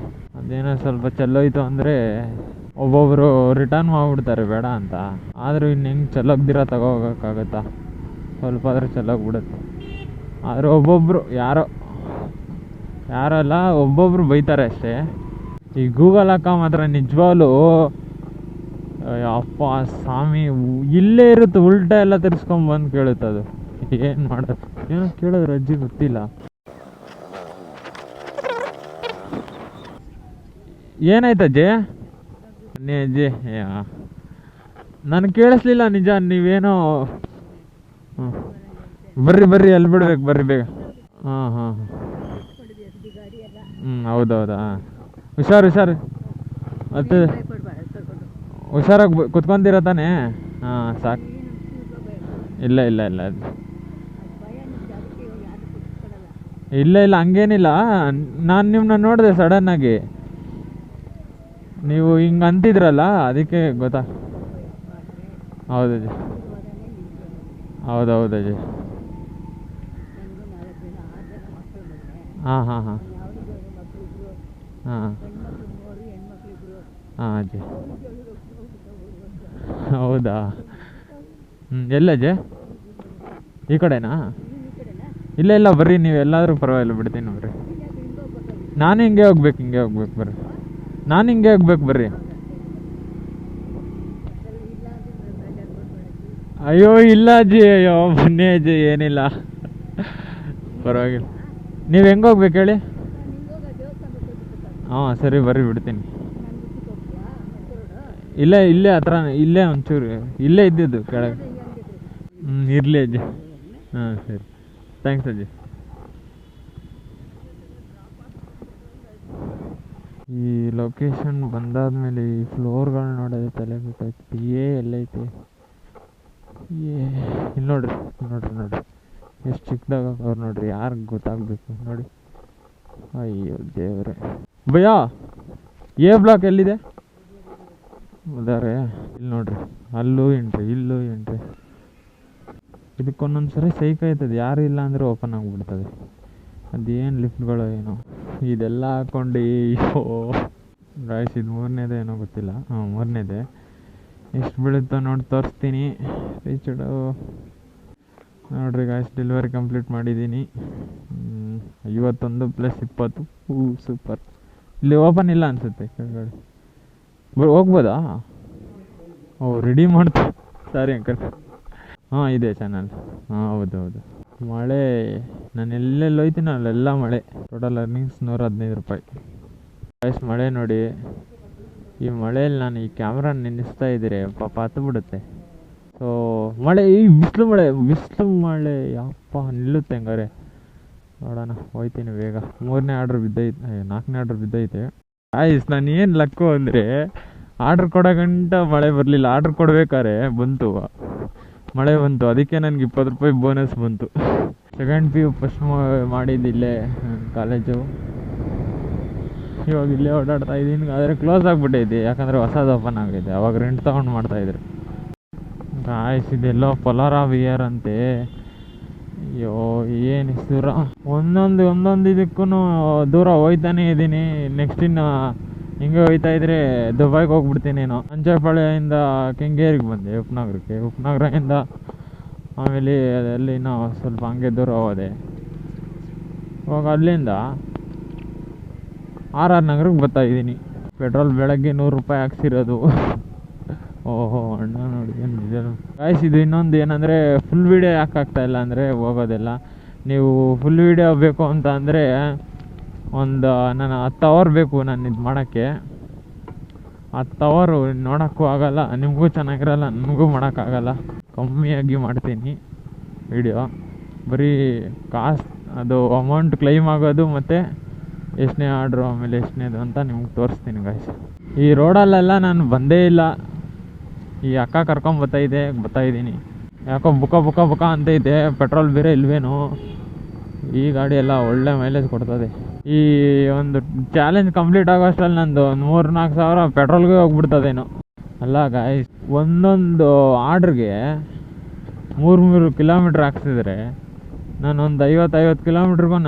ಅದೇನೋ ಸ್ವಲ್ಪ ಚೆಲ್ಲೋಯ್ತು ಅಂದರೆ ಒಬ್ಬೊಬ್ಬರು ರಿಟರ್ನ್ ಮಾಡಿಬಿಡ್ತಾರೆ ಬೇಡ ಅಂತ. ಆದರೂ ಇನ್ನು ಹೆಂಗೆ ಚೆಲ್ಲೋಗ್ದಿರ ತಗೋಗೋಕ್ಕಾಗತ್ತಾ? ಸ್ವಲ್ಪ ಆದರೂ ಚೆಲ್ಲೋಗ್ಬಿಡುತ್ತೆ. ಆದರೆ ಒಬ್ಬೊಬ್ಬರು ಯಾರಲ್ಲ ಒಬ್ಬೊಬ್ಬರು ಬೈತಾರೆ ಅಷ್ಟೇ. ಈ ಗೂಗಲ್ ಅಕ್ಕ ಮಾತ್ರ ನಿಜವಾಗ್ಲೂ ಅಪ್ಪ ಸ್ವಾಮಿ, ಇಲ್ಲೇ ಇರುತ್ತೆ, ಉಲ್ಟಾ ಎಲ್ಲ ತಿರ್ಸ್ಕೊಂಬಂದು ಕೇಳುತ್ತೆ ಅದು. ಏನು ಮಾಡೋದು? ಏನೋ ಕೇಳಿದ್ರೆ ಅಜ್ಜಿ ಗೊತ್ತಿಲ್ಲ. ಏನಾಯ್ತು ಅಜ್ಜಿ? ಅಜ್ಜಿ ನನಗೆ ಕೇಳಿಸ್ಲಿಲ್ಲ ನಿಜ. ನೀವೇನೋ ಬರ್ರಿ ಅಲ್ಲಿ ಬಿಡ್ಬೇಕು, ಬರ್ರಿ ಬೇಗ. ಹಾಂ ಹೌದೌದಾ. ಹುಷಾರು ಮತ್ತೆ ಹುಷಾರಾಗಿ ಕುತ್ಕೊಂತೀರ ತಾನೇ? ಹಾಂ ಸಾಕು. ಇಲ್ಲ ಹಂಗೇನಿಲ್ಲ. ನಾನು ನಿಮ್ಮನ್ನ ನೋಡಿದೆ ಸಡನ್ನಾಗಿ, ನೀವು ಹಿಂಗೆ ಅಂತಿದ್ರಲ್ಲ, ಅದಕ್ಕೆ ಗೊತ್ತಾ. ಹೌದಜ್ಜಿ, ಹೌದಜ್ಜಿ. ಹಾಂ ಹಾಂ ಅಜ್ಜಿ. ಹೌದಾ? ಎಲ್ಲಜ್ಜಿ? ಈ ಕಡೆನಾ? ಇಲ್ಲ ಬರ್ರಿ, ನೀವು ಎಲ್ಲಾದರೂ ಪರವಾಗಿಲ್ಲ, ಬಿಡ್ತೀನಿ ಬರ್ರಿ. ನಾನು ಹಿಂಗೆ ಹೋಗ್ಬೇಕು ಬರ್ರಿ. ನಾನು ಹಿಂಗೆ ಹೋಗ್ಬೇಕು ಬರ್ರಿ. ಅಯ್ಯೋ ಇಲ್ಲ ಅಜ್ಜಿ, ಅಯ್ಯೋ ಬನ್ನಿ ಅಜ್ಜಿ, ಏನಿಲ್ಲ ಪರವಾಗಿಲ್ಲ. ನೀವು ಹೆಂಗೆ ಹೋಗ್ಬೇಕು ಹೇಳಿ? ಹಾಂ ಸರಿ ಬರ್ರಿ, ಬಿಡ್ತೀನಿ. ಇಲ್ಲೇ ಹತ್ರ, ಇಲ್ಲೇ ಒಂಚೂರು ಇಲ್ಲೇ ಇದ್ದಿದ್ದು ಕೆಳಗೆ. ಇರಲಿ ಅಜ್ಜಿ. ಹಾಂ ಸರಿ, ಥ್ಯಾಂಕ್ಸ್ ಅಜ್ಜಿ. ಈ ಲೊಕೇಶನ್ ಬಂದಾದ್ಮೇಲೆ ಈ ಫ್ಲೋರ್ಗಳು ನೋಡೋದು ತಲೆ ಬಿಟ್ಟೈತಿ. ಎಲ್ಲೈತೆ ಇಲ್ಲಿ ನೋಡ್ರಿ ನೋಡ್ರಿ ಎಷ್ಟು ಚಿಕ್ಕದಾಗ ಅವ್ರು ನೋಡ್ರಿ, ಯಾರಿಗೆ ಗೊತ್ತಾಗಬೇಕು ನೋಡಿ. ಅಯ್ಯೋ ದೇವ್ರೆ. ಭಯ್ಯ ಎ ಬ್ಲಾಕ್ ಎಲ್ಲಿದೆ ಅದಾರೆ? ಇಲ್ಲಿ ನೋಡ್ರಿ, ಅಲ್ಲೂ ಎಂಟ್ರಿ ಇಲ್ಲೂ ಎಂಟ್ರಿ. ಇದಕ್ಕೊಂದೊಂದ್ಸರಿ ಸೈಕ್ ಆಯ್ತದೆ, ಯಾರು ಇಲ್ಲ ಅಂದರೆ ಓಪನ್ ಆಗಿಬಿಡ್ತದೆ. ಅದೇನು ಲಿಫ್ಟ್ಗಳು ಏನೋ ಇದೆಲ್ಲ ಹಾಕ್ಕೊಂಡು. ಅಯ್ಯೋ ಗಾಯ್ಸ್, ಇದು 3ನೇದೇ ಏನೋ ಗೊತ್ತಿಲ್ಲ. ಹಾಂ 3ನೇದೇ. ಎಷ್ಟು ಬೀಳುತ್ತೋ ನೋಡಿ ತೋರಿಸ್ತೀನಿ. ರೀಚಡು ನೋಡ್ರಿ ಗಾಯ್ಸ್, ಡೆಲಿವರಿ ಕಂಪ್ಲೀಟ್ ಮಾಡಿದ್ದೀನಿ. 51 + 20. ಸೂಪರ್. ಇಲ್ಲಿ ಓಪನ್ ಇಲ್ಲ ಅನಿಸುತ್ತೆ ಕೆಳಗಡೆ. ಹೋಗ್ಬೋದಾ? ಓ ರೆಡಿ ಮಾಡ್ತಾ. Sorry uncle. ಹಾಂ ಇದೆ ಚಾನಲ್. ಹಾಂ ಹೌದು. ಮಳೆ ನಾನು ಎಲ್ಲೆಲ್ಲಿ ಹೋಯ್ತೀನಿ ಅಲ್ಲೆಲ್ಲ ಮಳೆ. ಟೋಟಲ್ ಅರ್ನಿಂಗ್ಸ್ 115 ರೂಪಾಯಿ. ಗಾಯ್ಸ್ ಮಳೆ ನೋಡಿ. ಈ ಮಳೆಯಲ್ಲಿ ನಾನು ಈ ಕ್ಯಾಮ್ರಾ ನಿಲ್ಲಿಸ್ತಾ ಇದ್ದೀರಿ ಪಾಪ ಹತ್ತು ಬಿಡುತ್ತೆ. ಸೊ ಮಳೆ, ಈ ಬಿಸಿಲು ಮಳೆ ಯಪ್ಪ ನಿಲ್ಲುತ್ತೆ ಹಂಗಾರೆ. ನೋಡೋಣ, ಹೋಯ್ತೀನಿ ಬೇಗ. 3ನೇ ಆರ್ಡ್ರ್ ಬಿದ್ದೈತೆ, 4ನೇ ಆರ್ಡ್ರ್ ಬಿದ್ದೈತೆ. ಗಾಯ್ಸ್ ನಾನು ಏನು ಲಕ್ಕು ಅಂದರೆ, ಆರ್ಡ್ರ್ ಕೊಡೋ ಗಂಟ ಮಳೆ ಬರಲಿಲ್ಲ. ಆರ್ಡ್ರ್ ಕೊಡ್ಬೇಕಾದ್ರೆ ಮಳೆ ಬಂತು. ಅದಕ್ಕೆ ನನಗೆ 20 ರೂಪಾಯಿ ಬೋನಸ್ ಬಂತು. ಸೆಕೆಂಡ್ PU ಫಸ್ಟ್ ಮಾಡಿದ್ದಿಲ್ಲೇ ಕಾಲೇಜು. ಇವಾಗ ಇಲ್ಲೇ ಓಡಾಡ್ತಾ ಇದ್ದೀನಿ. ಆದರೆ ಕ್ಲೋಸ್ ಆಗಿಬಿಟ್ಟೈತಿ, ಯಾಕಂದರೆ ಹೊಸದು ಓಪನ್ ಆಗೈತೆ. ಅವಾಗ ರೆಂಟ್ ತೊಗೊಂಡು ಮಾಡ್ತಾಯಿದ್ರು. ಗಾಯ್ಸ್ ಇದೆಲ್ಲೋ ಪೊಲಾರ ವಿಯರ್ ಅಂತೆ. ಅಯ್ಯೋ ಏನು ದೂರ, ಒಂದೊಂದು ಇದಕ್ಕೂ ದೂರ ಹೋಯ್ತಾನೇ ಇದ್ದೀನಿ. ನೆಕ್ಸ್ಟ್ ಇನ್ನು ಹಿಂಗೆ ಹೋಯ್ತಾ ಇದ್ರೆ ದುಬೈಗೆ ಹೋಗ್ಬಿಡ್ತೀನೇನೋ. ಅಂಚೆಪಾಳ್ಯದಿಂದ ಕೆಂಗೇರಿಗೆ ಬಂದೆ, ಉಪನಗರದಿಂದ ಆಮೇಲೆ ಅಲ್ಲಿ ನಾವು ಸ್ವಲ್ಪ ಹಂಗೆ ದೂರ ಹೋದೆ. ಇವಾಗ ಅಲ್ಲಿಂದ RR ನಗರಕ್ಕೆ ಬರ್ತಾಯಿದ್ದೀನಿ. ಪೆಟ್ರೋಲ್ ಬೆಳಗ್ಗೆ 100 ರೂಪಾಯಿ ಹಾಕ್ಸಿರೋದು. ಓಹೋ ಅಣ್ಣ ನೋಡಿ ಏನು ಡೀಸೆಲ್. ಗಾಯ್ಸ್ ಇದು ಇನ್ನೊಂದು ಏನಂದರೆ, ಫುಲ್ ವೀಡಿಯೋ ಯಾಕೆ ಆಗ್ತಾಯಿಲ್ಲ ಅಂದರೆ ಹೋಗೋದೆಲ್ಲ. ನೀವು ಫುಲ್ ವೀಡಿಯೋ ಬೇಕು ಅಂತ ಅಂದರೆ ನಾನು 10 ಅವರ್ ಬೇಕು ನಾನು ಇದು ಮಾಡೋಕ್ಕೆ. 10 ಅವರು ನೋಡೋಕ್ಕೂ ಆಗೋಲ್ಲ, ನಿಮಗೂ ಚೆನ್ನಾಗಿರಲ್ಲ, ನನಗೂ ಮಾಡೋಕ್ಕಾಗಲ್ಲ. ಕಮ್ಮಿಯಾಗಿ ಮಾಡ್ತೀನಿ ವೀಡಿಯೋ. ಬರೀ ಕಾಸು, ಅದು ಅಮೌಂಟ್ ಕ್ಲೈಮ್ ಆಗೋದು ಮತ್ತು ಎಷ್ಟನೇ ಆರ್ಡ್ರು ಆಮೇಲೆ ಎಷ್ಟನೇದು ಅಂತ ನಿಮ್ಗೆ ತೋರಿಸ್ತೀನಿ ಗಾಯ್ಸ್. ಈ ರೋಡಲ್ಲೆಲ್ಲ ನಾನು ಬಂದೇ ಇಲ್ಲ. ಈ ಅಕ್ಕ ಬರ್ತಾಯಿದ್ದೀನಿ. ಯಾಕೋ ಬುಕ ಅಂತೈತೆ. ಪೆಟ್ರೋಲ್ ಬೇರೆ ಇಲ್ವೇನೋ. ಈ ಗಾಡಿ ಎಲ್ಲ ಒಳ್ಳೆ ಮೈಲೇಜ್ ಕೊಡ್ತದೆ. ಈ ಒಂದು ಚಾಲೆಂಜ್ ಕಂಪ್ಲೀಟ್ ಆಗೋ ಅಷ್ಟರಲ್ಲಿ ನಂದು 3-4 ಸಾವಿರ ಪೆಟ್ರೋಲ್ಗೆ ಹೋಗ್ಬಿಡ್ತದೇನೋ. ಅಲ್ಲ ಗಾಯ್ಸ್, ಒಂದೊಂದು ಆರ್ಡ್ರಿಗೆ 3 ಕಿಲೋಮೀಟ್ರ್ ಹಾಕ್ಸಿದ್ರೆ ನಾನು ಒಂದು 50 ಕಿಲೋಮೀಟ್ರಿಗೂ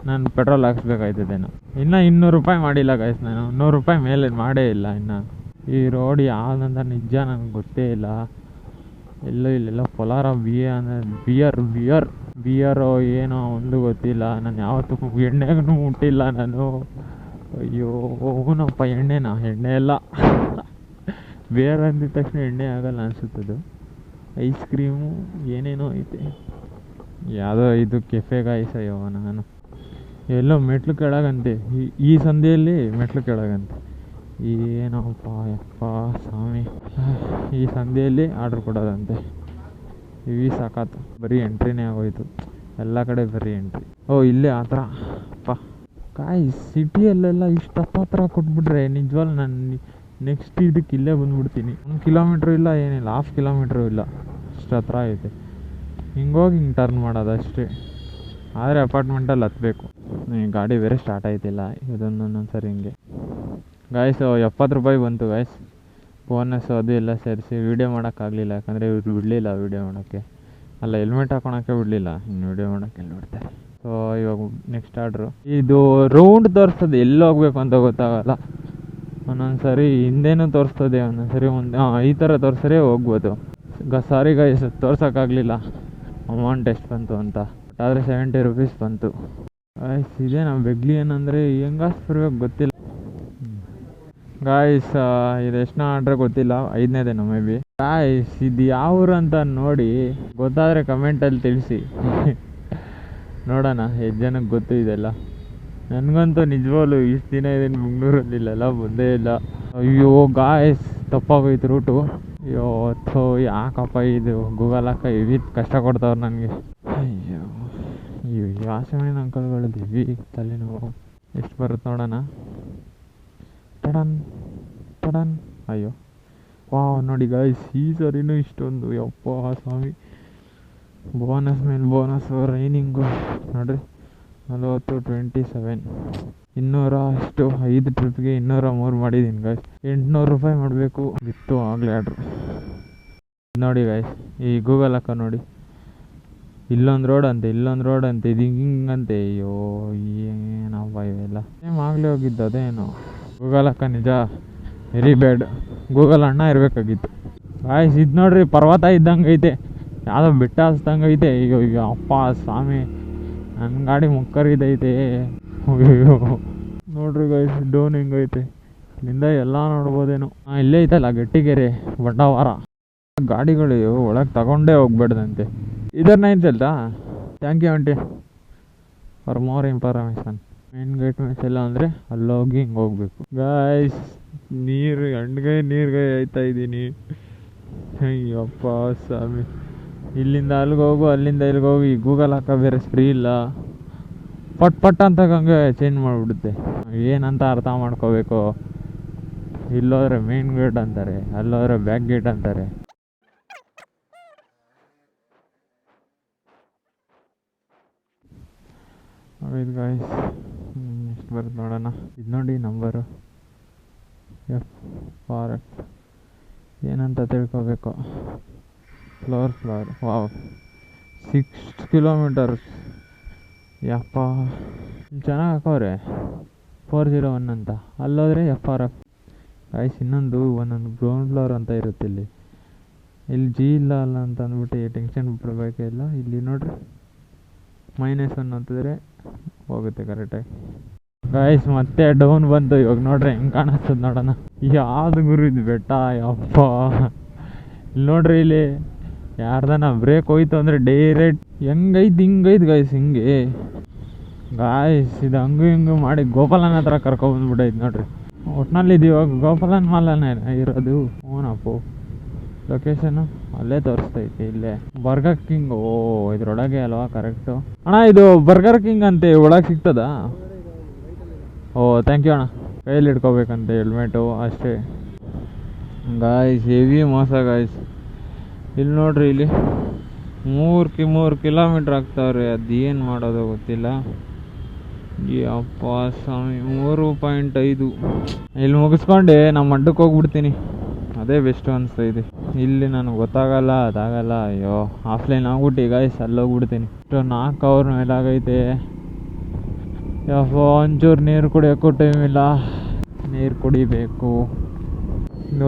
ನಾನು ಪೆಟ್ರೋಲ್ ಹಾಕ್ಸ್ಬೇಕಾಯ್ತದೇನೋ. ಇನ್ನೂ 200 ರೂಪಾಯಿ ಮಾಡಿಲ್ಲ ಗಾಯ್ಸ್. ನಾನು 100 ರೂಪಾಯಿ ಮೇಲೆ ಮಾಡೇ ಇಲ್ಲ ಇನ್ನು. ಈ ರೋಡ್ ಯಾವುದಂತ ನಿಜ ನನಗೆ ಗೊತ್ತೇ ಇಲ್ಲ. ಇಲ್ಲೆಲ್ಲ ಪೊಲಾರ ಬಿಯರೋ ಏನೋ ಒಂದು ಗೊತ್ತಿಲ್ಲ. ನಾನು ಯಾವತ್ತೂ ಎಣ್ಣೆಗೂ ಮುಟ್ಟಿಲ್ಲ ನಾನು. ಅಯ್ಯೋ ಹೋಗುನಪ್ಪ, ಎಣ್ಣೆ ಎಲ್ಲ ಬಿಯರ್ ಅಂದಿದ ತಕ್ಷಣ ಎಣ್ಣೆ ಆಗಲ್ಲ ಅನಿಸುತ್ತದು. ಐಸ್ ಕ್ರೀಮು ಏನೇನೋ ಐತೆ. ಯಾವುದೋ ಇದು ಕೆಫೆ ಗಾಯ್ಸ್. ಅಯ್ಯೋ ನಾನು ಎಲ್ಲೋ ಮೆಟ್ಲು ಕೆಳಗಂತೆ, ಈ ಸಂಧಿಯಲ್ಲಿ ಮೆಟ್ಲು ಕೆಳಗಂತೆ. ಏನಪ್ಪ ಯಪ್ಪ ಸ್ವಾಮಿ, ಈ ಸಂಧಿಯಲ್ಲಿ ಆರ್ಡ್ರ್ ಕೊಡೋದಂತೆ. ಸಾಕಾತು, ಬರೀ ಎಂಟ್ರಿನೇ ಆಗೋಯ್ತು. ಎಲ್ಲ ಕಡೆ ಬರೀ ಎಂಟ್ರಿ. ಇಲ್ಲೇ ಆ ಥರ ಅಪ್ಪ ಸಿಟಿಯಲ್ಲೆಲ್ಲ ಇಷ್ಟು ಹತ್ರ ಕೊಟ್ಬಿಟ್ರೆ ನಿಜವಾಗ್ಲೂ ನಾನು ನೆಕ್ಸ್ಟ್ ಇದಕ್ಕೆ ಇಲ್ಲೇ ಬಂದುಬಿಡ್ತೀನಿ. 1 ಕಿಲೋಮೀಟ್ರು ಇಲ್ಲ, ಏನಿಲ್ಲ, 1/2 ಕಿಲೋಮೀಟ್ರು ಇಲ್ಲ, ಅಷ್ಟು ಹತ್ರ ಐತೆ. ಹಿಂಗೆ ಟರ್ನ್ ಮಾಡೋದು ಅಷ್ಟೇ. ಆದರೆ ಅಪಾರ್ಟ್ಮೆಂಟಲ್ಲಿ ಹತ್ತಬೇಕು. ಗಾಡಿ ಬೇರೆ ಸ್ಟಾರ್ಟ್ ಆಯ್ತಿಲ್ಲ, ಇದೊಂದೊಂದು ಸರಿ ಹಿಂಗೆ. ಗಾಯ್ಸ್ 70 ರೂಪಾಯಿ ಬಂತು ಗಾಯ್ಸ್. ಬೋನಸ್ ಅದು ಎಲ್ಲ ಸೇರಿಸಿ ವೀಡಿಯೋ ಮಾಡೋಕ್ಕಾಗಲಿಲ್ಲ, ಯಾಕಂದರೆ ಇವ್ರು ಬಿಡಲಿಲ್ಲ ವೀಡಿಯೋ ಮಾಡೋಕ್ಕೆ. ಅಲ್ಲ, ಹೆಲ್ಮೆಟ್ ಹಾಕೊಳಕ್ಕೆ ಬಿಡಲಿಲ್ಲ, ಇನ್ನು ವೀಡಿಯೋ ಮಾಡೋಕ್ಕೆ ಎಲ್ಲಿ ಬಿಡ್ತಾರೆ. ಸೊ ಇವಾಗ ನೆಕ್ಸ್ಟ್ ಆರ್ಡ್ರು. ಇದು ರೌಂಡ್ ತೋರಿಸ್ತದೆ, ಎಲ್ಲಿ ಹೋಗ್ಬೇಕು ಅಂತ ಗೊತ್ತಾಗಲ್ಲ. ಒಂದೊಂದು ಸರಿ ಹಿಂದೇನೂ ತೋರಿಸ್ತದೆ, ಒಂದೊಂದು ಸರಿ ಈ ಥರ ತೋರಿಸ್ರೆ ಹೋಗ್ಬೋದು. ಸಾರಿ ಗಾಯ್ಸ್, ತೋರ್ಸೋಕ್ಕಾಗಲಿಲ್ಲ ಅಮೌಂಟ್ ಎಷ್ಟು ಬಂತು ಅಂತ. ಆದರೆ 70 ರೂಪೀಸ್ ಬಂತು ಗಾಯ್ಸ್. ಇದೇ ನಾವು ಬೆಗ್ಲಿ ಏನಂದರೆ ಹೆಂಗಾಸ್ ಬರ್ಬೇಕು ಗೊತ್ತಿಲ್ಲ ಗಾಯ್ಸ್. ಇದು ಎಷ್ಟನ್ನ ಆರ್ಡ್ರ್ ಗೊತ್ತಿಲ್ಲ, 5ನೇದೇನೋ ಮೇ ಬಿ. ಗಾಯ್ಸ್ ಇದು ಯಾವ ಊರು ಅಂತ ನೋಡಿ ಗೊತ್ತಾದರೆ ಕಮೆಂಟಲ್ಲಿ ತಿಳಿಸಿ. ನೋಡೋಣ ಎಷ್ಟು ಜನಕ್ಕೆ ಗೊತ್ತು ಇದೆಲ್ಲ. ನನಗಂತೂ ನಿಜವಾಗ್ಲೂ ಇಷ್ಟು ದಿನ ಇದೀನಿ ಬೆಂಗಳೂರಲ್ಲಿಲ್ಲ, ಬಂದೇ ಇಲ್ಲ. ಅಯ್ಯೋ ಗಾಯ್ಸ್, ತಪ್ಪಾಗೋಯ್ತು ರೂಟು. ಅಯ್ಯೋ ಯಾಕಪ್ಪ ಇದು ಗೂಗಲ್ ಹಾಕ ಹೆವಿ ಕಷ್ಟ ಕೊಡ್ತಾವ್ರು ನನಗೆ. ಅಯ್ಯೋ ಯಾಸಮಣಿನ ಅಂಕಲ್ಗಳದ್ದು ಹೆವಿ ತಲೆನೋವು. ಎಷ್ಟು ಬರುತ್ತೆ ನೋಡೋಣ. ಟಡನ್. ಅಯ್ಯೋ ಯಪ್ಪ ನೋಡಿ ಗಾಯ್ಸ್, ಈ ಸರಿನೂ ಇಷ್ಟೊಂದು ಯಪ್ಪ ಸ್ವಾಮಿ, ಬೋನಸ್ ಮೇಲೆ ಬೋನಸ್ಸು, ರೈನಿಂಗು ನೋಡ್ರಿ 40, 27 200 5 ಟ್ರಿಪ್ಗೆ 203 ಮಾಡಿದ್ದೀನಿ ಗಾಯ್ಸ್. 800 ರೂಪಾಯಿ ಮಾಡಬೇಕು ಇತ್ತು ಆಗಲೇ ಆರ್ಡ್ರು. ನೋಡಿ ಗಾಯ್ಸ್, ಈ ಗೂಗಲ್ ಅಕ್ಕ ನೋಡಿ, ಇಲ್ಲೊಂದು ರೋಡ್ ಅಂತೆ, ಇಲ್ಲೊಂದು ರೋಡ್ ಅಂತೆ, ಇದು ಹಿಂಗಂತೆ. ಅಯ್ಯೋ ಏನಪ್ಪ ಇವೆಲ್ಲ ಸೇಮ್ ಆಗಲೇ ಹೋಗಿದ್ದು ಅದೇನು. ಗೂಗಲ್ ಅಕ್ಕ ನಿಜ ವೆರಿ ಬ್ಯಾಡ್, ಗೂಗಲ್ ಅಣ್ಣ ಇರಬೇಕಾಗಿತ್ತು ಗಾಯ್ಸ್. ಇದು ನೋಡ್ರಿ ಪರ್ವತ ಇದ್ದಂಗೆ ಐತೆ, ಯಾವುದೋ ಬೆಟ್ಟ ಹಚ್ದಂಗೆ ಐತೆ. ಅಯ್ಯೋ ಅಯ್ಯೋ ಅಪ್ಪ ಸ್ವಾಮಿ, ನನ್ನ ಗಾಡಿ ಮುಕ್ಕರಿದೈತೆ. ಅಯ್ಯೋ ನೋಡ್ರಿ ಗಾಯ್ಸ್, ಡೋನ್ ಹೆಂಗೈತೆ, ಇಲ್ಲಿಂದ ಎಲ್ಲ ನೋಡ್ಬೋದೇನು. ಇಲ್ಲೇ ಐತಲ್ಲ ಗಟ್ಟಿಗೆರೆ ಬಂಡವಾರ. ಗಾಡಿಗಳು ಒಳಗೆ ತಗೊಂಡೇ ಹೋಗ್ಬೇಡ್ದಂತೆ. ಇದರ 9 ಚಲ್ತಾ. Thank you aunty for more information. Main gate match ಎಲ್ಲ ಅಂದರೆ ಅಲ್ಲೋಗಿ ಹಿಂಗೆ ಹೋಗ್ಬೇಕು ಗಾಯ್ಸ್. ನೀರು ನೀರ್ಗೈ ಆಯ್ತಾ ಇದ್ದೀನಿ. ಅಯ್ಯಪ್ಪ ಸ್ವಾಮಿ, ಇಲ್ಲಿಂದ ಅಲ್ಲಿಗೆ ಹೋಗು, ಅಲ್ಲಿಂದ ಇಲ್ಲಿಗೆ ಹೋಗಿ. ಈ ಗೂಗಲ್ ಹಾಕ ಬೇರೆ ಫ್ರೀ ಇಲ್ಲ, ಪಟ್ ಅಂತ ಹಂಗೆ ಚೇಂಜ್ ಮಾಡಿಬಿಡುತ್ತೆ. ಏನಂತ ಅರ್ಥ ಮಾಡ್ಕೋಬೇಕು. ಇಲ್ಲೋದ್ರೆ ಮೇನ್ ಗೇಟ್ ಅಂತಾರೆ, ಅಲ್ಲೋದ್ರೆ ಬ್ಯಾಕ್ ಗೇಟ್ ಅಂತಾರೆ. ಇದು ಗಾಯ್ಸ್ ಎಷ್ಟು ಬರುತ್ತೆ ನೋಡೋಣ. ಇದು ನೋಡಿ ನಂಬರು F ಏನಂತ ತಿಳ್ಕೊಬೇಕು. Floor wow 6 kilometres. ಯಪ್ಪ ಚೆನ್ನಾಗಿ ಹಾಕವ್ರೆ 401 ಅಂತ. ಅಲ್ಲೋದ್ರೆ FRF ಗಾಯ್ಸ್. ಇನ್ನೊಂದು ಒಂದೊಂದು ಗ್ರೌಂಡ್ ಫ್ಲೋರ್ ಅಂತ ಇರುತ್ತೆ ಇಲ್ಲಿ G ಇಲ್ಲ ಅಲ್ಲ ಅಂತ ಅಂದ್ಬಿಟ್ಟು ಟೆನ್ಷನ್ ಬಿಡಬೇಕಿಲ್ಲ. ಇಲ್ಲಿ ನೋಡ್ರಿ -1 ಅಂತಿದ್ರೆ ಹೋಗುತ್ತೆ ಕರೆಕ್ಟಾಗಿ ಗಾಯ್ಸ್. ಮತ್ತೆ ಡೌನ್ ಬಂತು. ಇವಾಗ ನೋಡ್ರಿ ಹೆಂಗೆ ಕಾಣಿಸ್ತದೆ ನೋಡೋಣ. ಯಾವ್ದು ಗುರು ಇದು ಬೆಟ್ಟ ಯಪ್ಪ. ಇಲ್ಲಿ ನೋಡ್ರಿ, ಇಲ್ಲಿ ಯಾರ್ದನ ಬ್ರೇಕ್ ಹೋಯ್ತು ಅಂದರೆ ಡೈರೆಕ್ಟ್ ಹಿಂಗೈದು ಗಾಯ್ಸ್. ಹಿಂಗೆ ಗಾಯ್ಸ್ ಇದು ಹಂಗೂ ಮಾಡಿ ಗೋಪಾಲನ ಹತ್ರ ಕರ್ಕೊಬಂದ್ಬಿಟ್ಟೈತೆ ನೋಡ್ರಿ. ಒಟ್ನಲ್ಲಿ ಇದು ಇವಾಗ ಗೋಪಾಲನ್ ಮಾಲನೇ ಇರೋದು. ಓನಪ್ಪು ಲೊಕೇಶನು ಅಲ್ಲೇ ತೋರಿಸ್ತೈತೆ, ಇಲ್ಲೇ ಬರ್ಗರ್ ಕಿಂಗ್. ಓ ಇದ್ರೊಳಗೆ ಅಲ್ವಾ ಕರೆಕ್ಟು ಅಣ್ಣ. ಇದು ಬರ್ಗರ್ ಕಿಂಗ್ ಅಂತೆ, ಒಳಗೆ ಸಿಗ್ತದಾ? ಓ ಥ್ಯಾಂಕ್ ಯು ಅಣ್ಣ. ಕೈಯಲ್ಲಿ ಇಟ್ಕೋಬೇಕಂತೆ ಹೆಲ್ಮೆಟು ಅಷ್ಟೇ ಗಾಯ್ಸ್. ಹೆವಿ ಮೋಸ ಗಾಯ್ಸ್. ಇಲ್ಲಿ ನೋಡ್ರಿ, ಇಲ್ಲಿ 3 ಕಿಲೋಮೀಟ್ರ್ ಆಗ್ತಾವ್ರೆ. ಅದೇನು ಮಾಡೋದು ಗೊತ್ತಿಲ್ಲ. ಅಪ್ಪ ಸ್ವಾಮಿ 3.5 ಇಲ್ಲಿ ಮುಗಿಸ್ಕೊಂಡೆ ನಮ್ಮ ಅಡ್ಡಕ್ಕೆ ಹೋಗ್ಬಿಡ್ತೀನಿ. ಅದೇ ಬೆಸ್ಟು ಅನಿಸ್ತೈತೆ. ಇಲ್ಲಿ ನನಗೆ ಗೊತ್ತಾಗಲ್ಲ, ಅದಾಗಲ್ಲ. ಅಯ್ಯೋ ಆಫ್ಲೈನ್ ಆಗ್ಬಿಟ್ಟು ಗಾಯ್ಸ್, ಅಲ್ಲೋಗ್ಬಿಡ್ತೀನಿ. 4 ಅವರ್ ಮೇಲಾಗೈತೆ. ಯಪ್ಪ ಒಂಚೂರು ನೀರು ಕುಡಿಯೋಕ್ಕೂ ಟೈಮ್ ಇಲ್ಲ. ನೀರು ಕುಡಿಬೇಕು.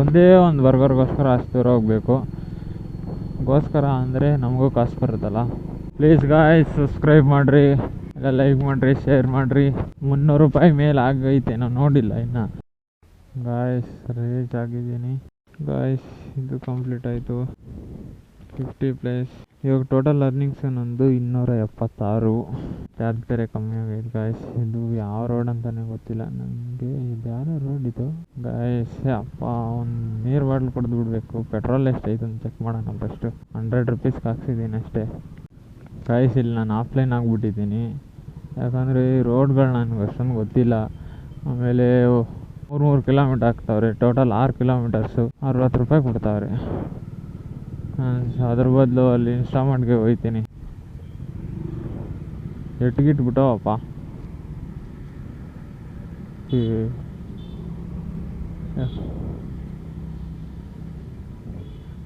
ಒಂದೇ ಒಂದು ಬರ್ಗರ್ಗೋಸ್ಕರ ಅಷ್ಟು ದೂರ ಹೋಗ್ಬೇಕು. ಗೋಸ್ಕರ ಅಂದರೆ ನಮಗೂ ಕಾಸು ಬರುತ್ತಲ್ಲ. ಪ್ಲೀಸ್ ಗಾಯ್ಸ್ ಸಬ್ಸ್ಕ್ರೈಬ್ ಮಾಡಿರಿ, ಎಲ್ಲ ಲೈಕ್ ಮಾಡಿರಿ, ಶೇರ್ ಮಾಡಿರಿ. 300 ರೂಪಾಯಿ ಮೇಲೆ ಆಗೈತೆ, ನಾನು ನೋಡಿಲ್ಲ ಇನ್ನು ಗಾಯ್ಸ್. ರೀಚ್ ಆಗಿದ್ದೀನಿ ಗಾಯ್ಸ್. ಇದು ಕಂಪ್ಲೀಟ್ ಆಯಿತು 50+. ಇವಾಗ ಟೋಟಲ್ ಅರ್ನಿಂಗ್ಸ್ ನಂದು 276. ಚಾರ್ಜ್ ಬೇರೆ ಕಮ್ಮಿ ಆಗೈತೆ ಗಾಯ್ಸ್. ಇದು ಯಾವ ರೋಡ್ ಅಂತಲೇ ಗೊತ್ತಿಲ್ಲ ನನಗೆ. ಇದು ಯಾರೋ ರೋಡ್ ಇದು ಗಾಯ್ಸ್. ಅಪ್ಪ ಒಂದು ನೀರು ಬಾಟ್ಲ್ ಕೊಡ್ದು ಬಿಡಬೇಕು. ಪೆಟ್ರೋಲ್ ಎಷ್ಟೈತೆ ಅಂತ ಚೆಕ್ ಮಾಡೋಣ ಫಸ್ಟು. 100 ರೂಪೀಸ್ಗೆ ಹಾಕ್ಸಿದ್ದೀನಿ ಅಷ್ಟೇ ಗಾಯ್ಸ್. ಇಲ್ಲಿ ನಾನು ಆಫ್ಲೈನ್ ಆಗಿಬಿಟ್ಟಿದ್ದೀನಿ, ಯಾಕಂದರೆ ಈ ರೋಡ್ಗಳು ನನಗೆ ಅಷ್ಟೊಂದು ಗೊತ್ತಿಲ್ಲ. ಆಮೇಲೆ 3 ಕಿಲೋಮೀಟ್ರ್ ಆಗ್ತಾವ್ರೆ. ಟೋಟಲ್ 6 ಕಿಲೋಮೀಟರ್ಸು 60 ರೂಪಾಯಿ ಕೊಡ್ತಾವ್ರೆ. ಅದ್ರ ಬದಲು ಅಲ್ಲಿ ಇನ್ಸ್ಟಾಮಾರ್ಟ್ಗೆ ಹೋಗ್ತೀನಿ. ಎಟ್ಗಿಟ್ಬಿಟ್ಟವಪ್ಪ.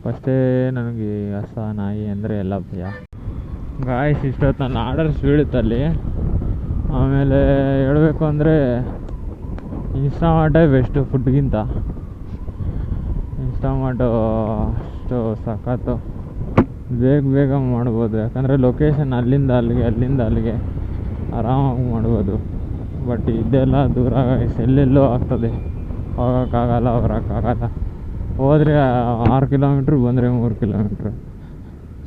ಫಸ್ಟೇ ನನಗೆ ಹಸ ನಾಯಿ ಅಂದರೆ ಎಲ್ಲ ಭಯ ಗಾಯ್ಸ್. ಇಷ್ಟೊತ್ತು ನನ್ನ ಆರ್ಡರ್ಸ್ ಬೀಳುತ್ತಲ್ಲಿ. ಆಮೇಲೆ ಹೇಳಬೇಕು ಅಂದರೆ ಇನ್ಸ್ಟಾಮಾರ್ಟೇ ಬೆಸ್ಟು ಫುಡ್ಗಿಂತ. ಇನ್ಸ್ಟಾಮಾರ್ಟು ಅಷ್ಟು ಸಖತ್ತು, ಬೇಗ ಮಾಡ್ಬೋದು. ಯಾಕಂದರೆ ಲೊಕೇಶನ್ ಅಲ್ಲಿಂದ ಅಲ್ಲಿಗೆ ಆರಾಮಾಗಿ ಮಾಡ್ಬೋದು. ಬಟ್ ಇದೆಲ್ಲ ದೂರ ಎಲ್ಲೆಲ್ಲೋ ಆಗ್ತದೆ, ಹೋಗೋಕ್ಕಾಗಲ್ಲ, ಬರೋಕ್ಕಾಗಲ್ಲ. ಹೋದರೆ 6 ಕಿಲೋಮೀಟ್ರ್, ಬಂದರೆ 3 ಕಿಲೋಮೀಟ್ರ್.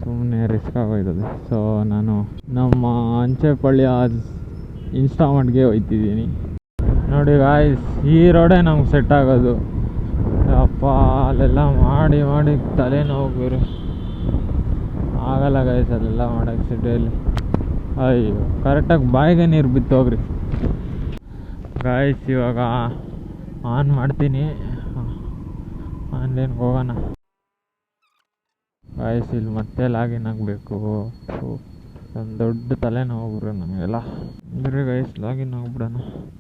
ಸುಮ್ಮನೆ ರಿಸ್ಕ್ ಆಗೋಯ್ತದೆ. ಸೊ ನಾನು ನಮ್ಮ ಅಂಚೆಪಳ್ಳಿಯ ಇನ್ಸ್ಟಾಮಾರ್ಟ್ಗೆ ಹೋಗ್ತಿದ್ದೀನಿ. ನೋಡಿ ಗಾಯ್ಸ್, ಈ ರೋಡೇ ನಮ್ಗೆ ಸೆಟ್ ಆಗೋದು. ಅಪ್ಪ ಅಲ್ಲೆಲ್ಲ ಮಾಡಿ ತಲೆನೋವು ಬೇರೆ ಆಗಲ್ಲ ಗಾಯ್ಸ್ ಅಲ್ಲೆಲ್ಲ ಮಾಡೋಕ್ಕೆ ಸಿಟಿಯಲ್ಲಿ. ಅಯ್ಯೋ ಕರೆಕ್ಟಾಗಿ ಬಾಯಿಗೆ ನೀರು ಬಿತ್ತೋಗ್ರಿ ಗಾಯ್ಸ್. ಇವಾಗ ಆನ್ ಮಾಡ್ತೀನಿ. ಆನ್ಲೈನ್ಗೆ ಹೋಗೋಣ ಗಾಯ್ಸ್. ಇಲ್ಲಿ ಮತ್ತೆ ಲಾಗಿನ್ ಆಗಬೇಕು. ಒಂದು ದೊಡ್ಡ ತಲೆನೋವು ಬ್ರೋ ನಮಗೆಲ್ಲ. ಅಂದರೆ ಗಾಯ್ಸ್ ಲಾಗಿನ್ ಆಗ್ಬಿಡೋಣ.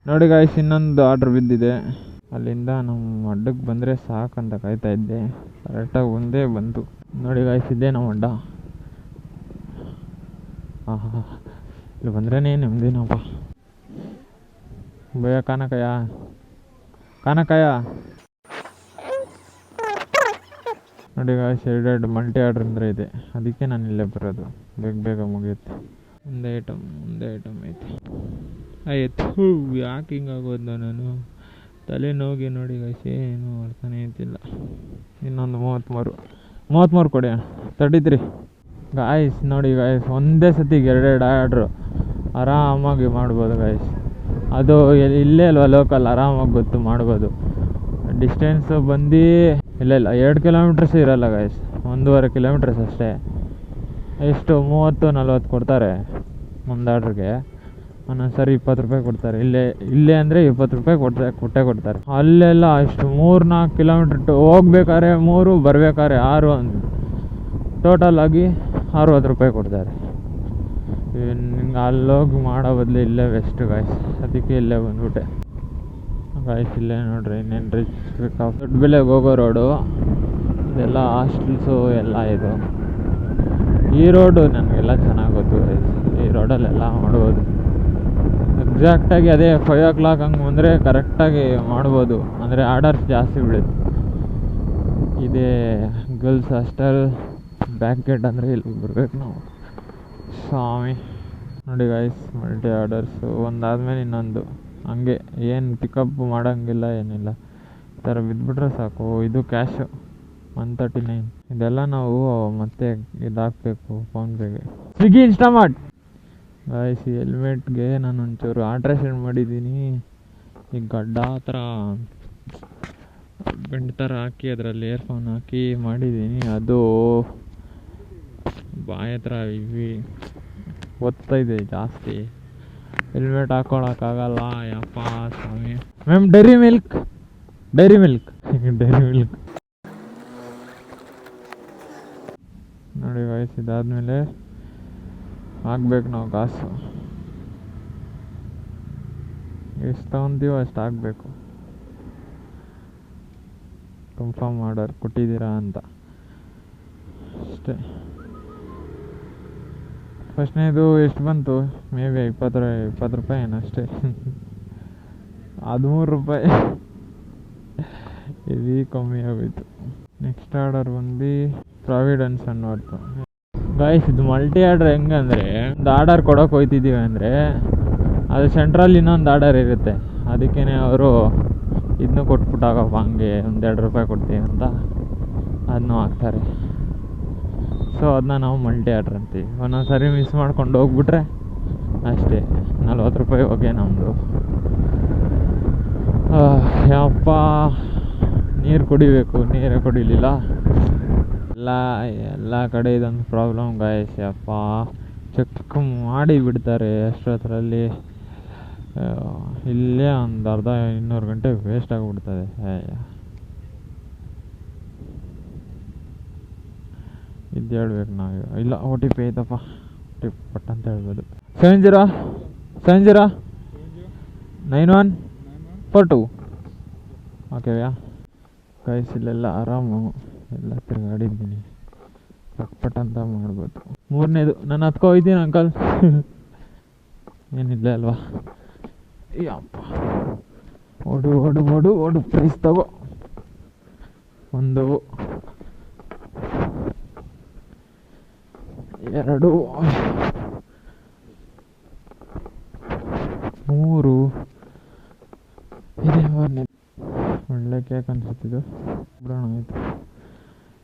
ನೋಡಿ ಗಾಯ್ಸ್, ಇನ್ನೊಂದು ಆರ್ಡ್ರ್ ಬಿದ್ದಿದೆ. ಅಲ್ಲಿಂದ ನಮ್ಮ ಅಡ್ಡಕ್ಕೆ ಬಂದರೆ ಸಾಕಂತ ಕಾಯ್ತಾ ಇದ್ದೆ. ಕರೆಕ್ಟಾಗಿ ಒಂದೇ ಬಂತು. ನೋಡಿ ಗಾಯ್ಸ್, ಇದ್ದೇ ನಮ್ಮ ಅಡ್ಡ. ಹಾಂ ಇಲ್ಲಿ ಬಂದ್ರೇ ನೆಮ್ಮದಿನಪ್ಪ. ಭಯ ಕಾನಕಯ್ಯ ನೋಡಿ ಗಾಯ್ಸ್, ಎರಡು ಮಲ್ಟಿ ಆರ್ಡ್ರ್ ಅಂದರೆ ಇದೆ. ಅದಕ್ಕೆ ನಾನು ಇಲ್ಲೇ ಬರೋದು, ಬೇಗ ಮುಗಿಯುತ್ತೆ. ಒಂದೇ ಐಟಮ್ ಐತೆ. ಆಯ್ತು, ಯಾಕೆ ಹಿಂಗಾಗೋದು ನಾನು? ತಲೆ ನೋಗಿ ನೋಡಿ ಗಾಯ್ಸ್, ಏನು ಅರ್ಥನೇ ಇದ್ದಿಲ್ಲ. ಇನ್ನೊಂದು 33 ಕೊಡಿ. 33 ಗಾಯ್ಸ್. ನೋಡಿ ಗಾಯ್ಸ್, ಒಂದೇ ಸತಿಗೆ ಎರಡೆರಡು ಆರ್ಡ್ರು ಆರಾಮಾಗಿ ಮಾಡ್ಬೋದು ಗಾಯ್ಸ್. ಅದು ಇಲ್ಲೇ ಅಲ್ವಾ ಲೋಕಲ್, ಆರಾಮಾಗಿ ಗೊತ್ತು ಮಾಡ್ಬೋದು. ಡಿಸ್ಟೆನ್ಸು ಬಂದು ಇಲ್ಲ 2 ಕಿಲೋಮೀಟರ್ಸ್ ಇರೋಲ್ಲ ಗಾಯ್ಸ್, 1.5 ಕಿಲೋಮೀಟರ್ಸ್ ಅಷ್ಟೇ. ಎಷ್ಟು 30-40 ಕೊಡ್ತಾರೆ ಒಂದು ಆರ್ಡ್ರಿಗೆ. ಒಂದೊಂದು ಸರಿ 20 ರೂಪಾಯಿ ಕೊಡ್ತಾರೆ. ಇಲ್ಲೇ ಅಂದರೆ 20 ರೂಪಾಯಿ ಕೊಡ್ತಾರೆ. ಅಲ್ಲೆಲ್ಲ ಅಷ್ಟು 3-4 ಕಿಲೋಮೀಟ್ರ್ ಹೋಗ್ಬೇಕಾದ್ರೆ 3, ಬರ್ಬೇಕಾದ್ರೆ 6, ಟೋಟಲ್ ಆಗಿ 60 ರೂಪಾಯಿ ಕೊಡ್ತಾರೆ. ನಿಂಗೆ ಅಲ್ಲೋಗಿ ಮಾಡೋ ಬದಲು ಇಲ್ಲೇ ಬೆಸ್ಟ್ ಗಾಯ್ಸ್. ಅದಕ್ಕೆ ಇಲ್ಲೇ ಬಂದ್ಬಿಟ್ಟೆ ಗಾಯ್ಸ್. ಇಲ್ಲೇ ನೋಡ್ರಿ, ಇನ್ನೇನು ರಿಚ್ ದೊಡ್ಡ ಬೆಲೆಗೆ ಹೋಗೋ ರೋಡು ಇದೆಲ್ಲ. ಹಾಸ್ಟೆಲ್ಸು ಎಲ್ಲ ಇದು. ಈ ರೋಡು ನನಗೆಲ್ಲ ಚೆನ್ನಾಗಿ ಗೊತ್ತು ಗಾಯ್ಸ್. ಈ ರೋಡಲ್ಲೆಲ್ಲ ಮಾಡ್ಬೋದು. ಎಕ್ಸಾಕ್ಟಾಗಿ ಅದೇ 5 o'clock ಹಂಗೆ ಬಂದರೆ ಕರೆಕ್ಟಾಗಿ ಮಾಡ್ಬೋದು. ಅಂದರೆ ಆರ್ಡರ್ಸ್ ಜಾಸ್ತಿ ಬೀಳುತ್ತೆ. ಇದೇ ಗರ್ಲ್ಸ್ ಹಾಸ್ಟೆಲ್ ಬ್ಯಾಕ್ ಗೇಟ್ ಅಂದರೆ ಇಲ್ಲಿ ಬರ್ಬೇಕು ನಾವು. ಸ್ವಾಮಿ ನೋಡಿ ಗಾಯ್ಸ್, ಮಲ್ಟಿ ಆರ್ಡರ್ಸು ಒಂದಾದ್ಮೇಲೆ ಇನ್ನೊಂದು. ಹಂಗೆ ಏನು ಪಿಕಪ್ ಮಾಡೋಂಗಿಲ್ಲ, ಏನಿಲ್ಲ. ಈ ಥರ ಬಿದ್ದುಬಿಟ್ರೆ ಸಾಕು. ಇದು ಕ್ಯಾಶು 139. ಇದೆಲ್ಲ ನಾವು ಮತ್ತೆ ಇದಾಕಬೇಕು ಫೋನ್ಪೇಗೆ. ಸ್ವಿಗ್ಗಿ, ಇನ್ಸ್ಟಾಮಾರ್ಟ್ ಗಾಯ್ಸ್. ಈ ಹೆಲ್ಮೆಟ್ಗೆ ನಾನು ಒಂಚೂರು ಆಲ್ಟ್ರೇಷನ್ ಮಾಡಿದ್ದೀನಿ. ಈ ಗಡ್ಡ ಹತ್ರ ಬೆಂಡ್ ಥರ ಹಾಕಿ ಅದರಲ್ಲಿ ಇಯರ್ಫೋನ್ ಹಾಕಿ ಮಾಡಿದ್ದೀನಿ. ಅದು ಬಾಯಿ ಹತ್ರ ಒತ್ತೈದೆ ಜಾಸ್ತಿ. ಹೆಲ್ಮೆಟ್ ಹಾಕ್ಕೊಳಕ್ಕಾಗಲ್ಲ. ಯಪ್ಪ ಸ್ವಾಮಿ. ಮ್ಯಾಮ್ ಡೈರಿ ಮಿಲ್ಕ್ ನೋಡಿ ಗಾಯ್ಸ್, ಇದಾದ್ಮೇಲೆ ಹಾಕ್ಬೇಕು ನಾವು ಕಾಸು. ಎಷ್ಟು ತಗೊಂತೀವೋ ಅಷ್ಟು ಹಾಕಬೇಕು. ಕನ್ಫರ್ಮ್ ಆರ್ಡರ್ ಕೊಟ್ಟಿದ್ದೀರಾ ಅಂತ ಅಷ್ಟೇ. ಫಸ್ಟ್ನೇದು ಎಷ್ಟು ಬಂತು? ಮೇ ಬಿ 20 ರೂಪಾಯಿ ಏನಷ್ಟೇ. 13 ರೂಪಾಯಿ ಇದು ಕಮ್ಮಿ ಆಗೋಯ್ತು. ನೆಕ್ಸ್ಟ್ ಆರ್ಡರ್ ಬಂದು ಪ್ರಾವಿಡೆನ್ಸ್ ಅನ್ನೋದು ಗಾಯ್ಸ್. ಇದು ಮಲ್ಟಿ ಆರ್ಡರ್ ಹೆಂಗಂದರೆ, ಒಂದು ಆರ್ಡರ್ ಕೊಡೋಕೆ ಹೋಗ್ತಿದ್ದೀವಿ ಅಂದರೆ ಅದು ಸೆಂಟ್ರಲ್ಲಿ ಇನ್ನೊಂದು ಆರ್ಡರ್ ಇರುತ್ತೆ. ಅದಕ್ಕೇ ಅವರು ಇದನ್ನೂ ಕೊಟ್ಬಿಟ್ಟಾಗಪ್ಪ ಹಂಗೆ 1-2 ರೂಪಾಯಿ ಕೊಡ್ತೀವಿ ಅಂತ ಅದನ್ನೂ ಹಾಕ್ತಾರೆ. ಸೊ ಅದನ್ನ ನಾವು ಮಲ್ಟಿ ಆರ್ಡ್ರ್ ಅಂತೀವಿ. ಒಂದೊಂದು ಸರಿ ಮಿಸ್ ಮಾಡ್ಕೊಂಡು ಹೋಗ್ಬಿಟ್ರೆ ಅಷ್ಟೇ 40 ರೂಪಾಯಿ ಹೋಗಿ ನಮ್ಮದು. ಯಪ್ಪ, ನೀರು ಕುಡಿಬೇಕು, ನೀರೇ ಕುಡಿಲಿಲ್ಲ. ಎಲ್ಲ ಕಡೆ ಇದೊಂದು ಪ್ರಾಬ್ಲಮ್ ಗಾಯ್ಸ್. ಯಪ್ಪ, ಚೆಕ್ ಮಾಡಿ ಬಿಡ್ತಾರೆ ಅಷ್ಟೊತ್ತರಲ್ಲಿ. ಇಲ್ಲೇ ಒಂದು 1/2-200 ಗಂಟೆ ವೇಸ್ಟ್ ಆಗಿಬಿಡ್ತದೆ. ಇದು ಹೇಳ್ಬೇಕು ನಾವು. ಇಲ್ಲ, OTP ಐತಪ್ಪ, OTP ಪಟ್ ಅಂತ ಹೇಳ್ಬೋದು. 709142 ಓಕೆವ್ಯಾ ಗಾಯ್ಸ್. ಇಲ್ಲೆಲ್ಲ ಆರಾಮು, ಎಲ್ಲ ತಿರುಗಾಡಿದ್ದೀನಿ. ಪಟ್ ಅಂತ ಮಾಡ್ಬೋದು. 3ನೇದು ನಾನು ಹತ್ಕೊಯ್ತೀನಿ ಅಂಕಲ್. ಏನಿಲ್ಲ ಅಲ್ವಾ? ಯಪ್ಪ, ಓಡು ಪ್ರೈಸ್ ತಗೋ. 1 2 3 ಇದೆ. 4ನೇ ಒಳ್ಳೆ ಕೇಕ್ ಅನ್ಸುತ್ತಿದ್ದು. ಬಿಡೋಣ ಆಯಿತು.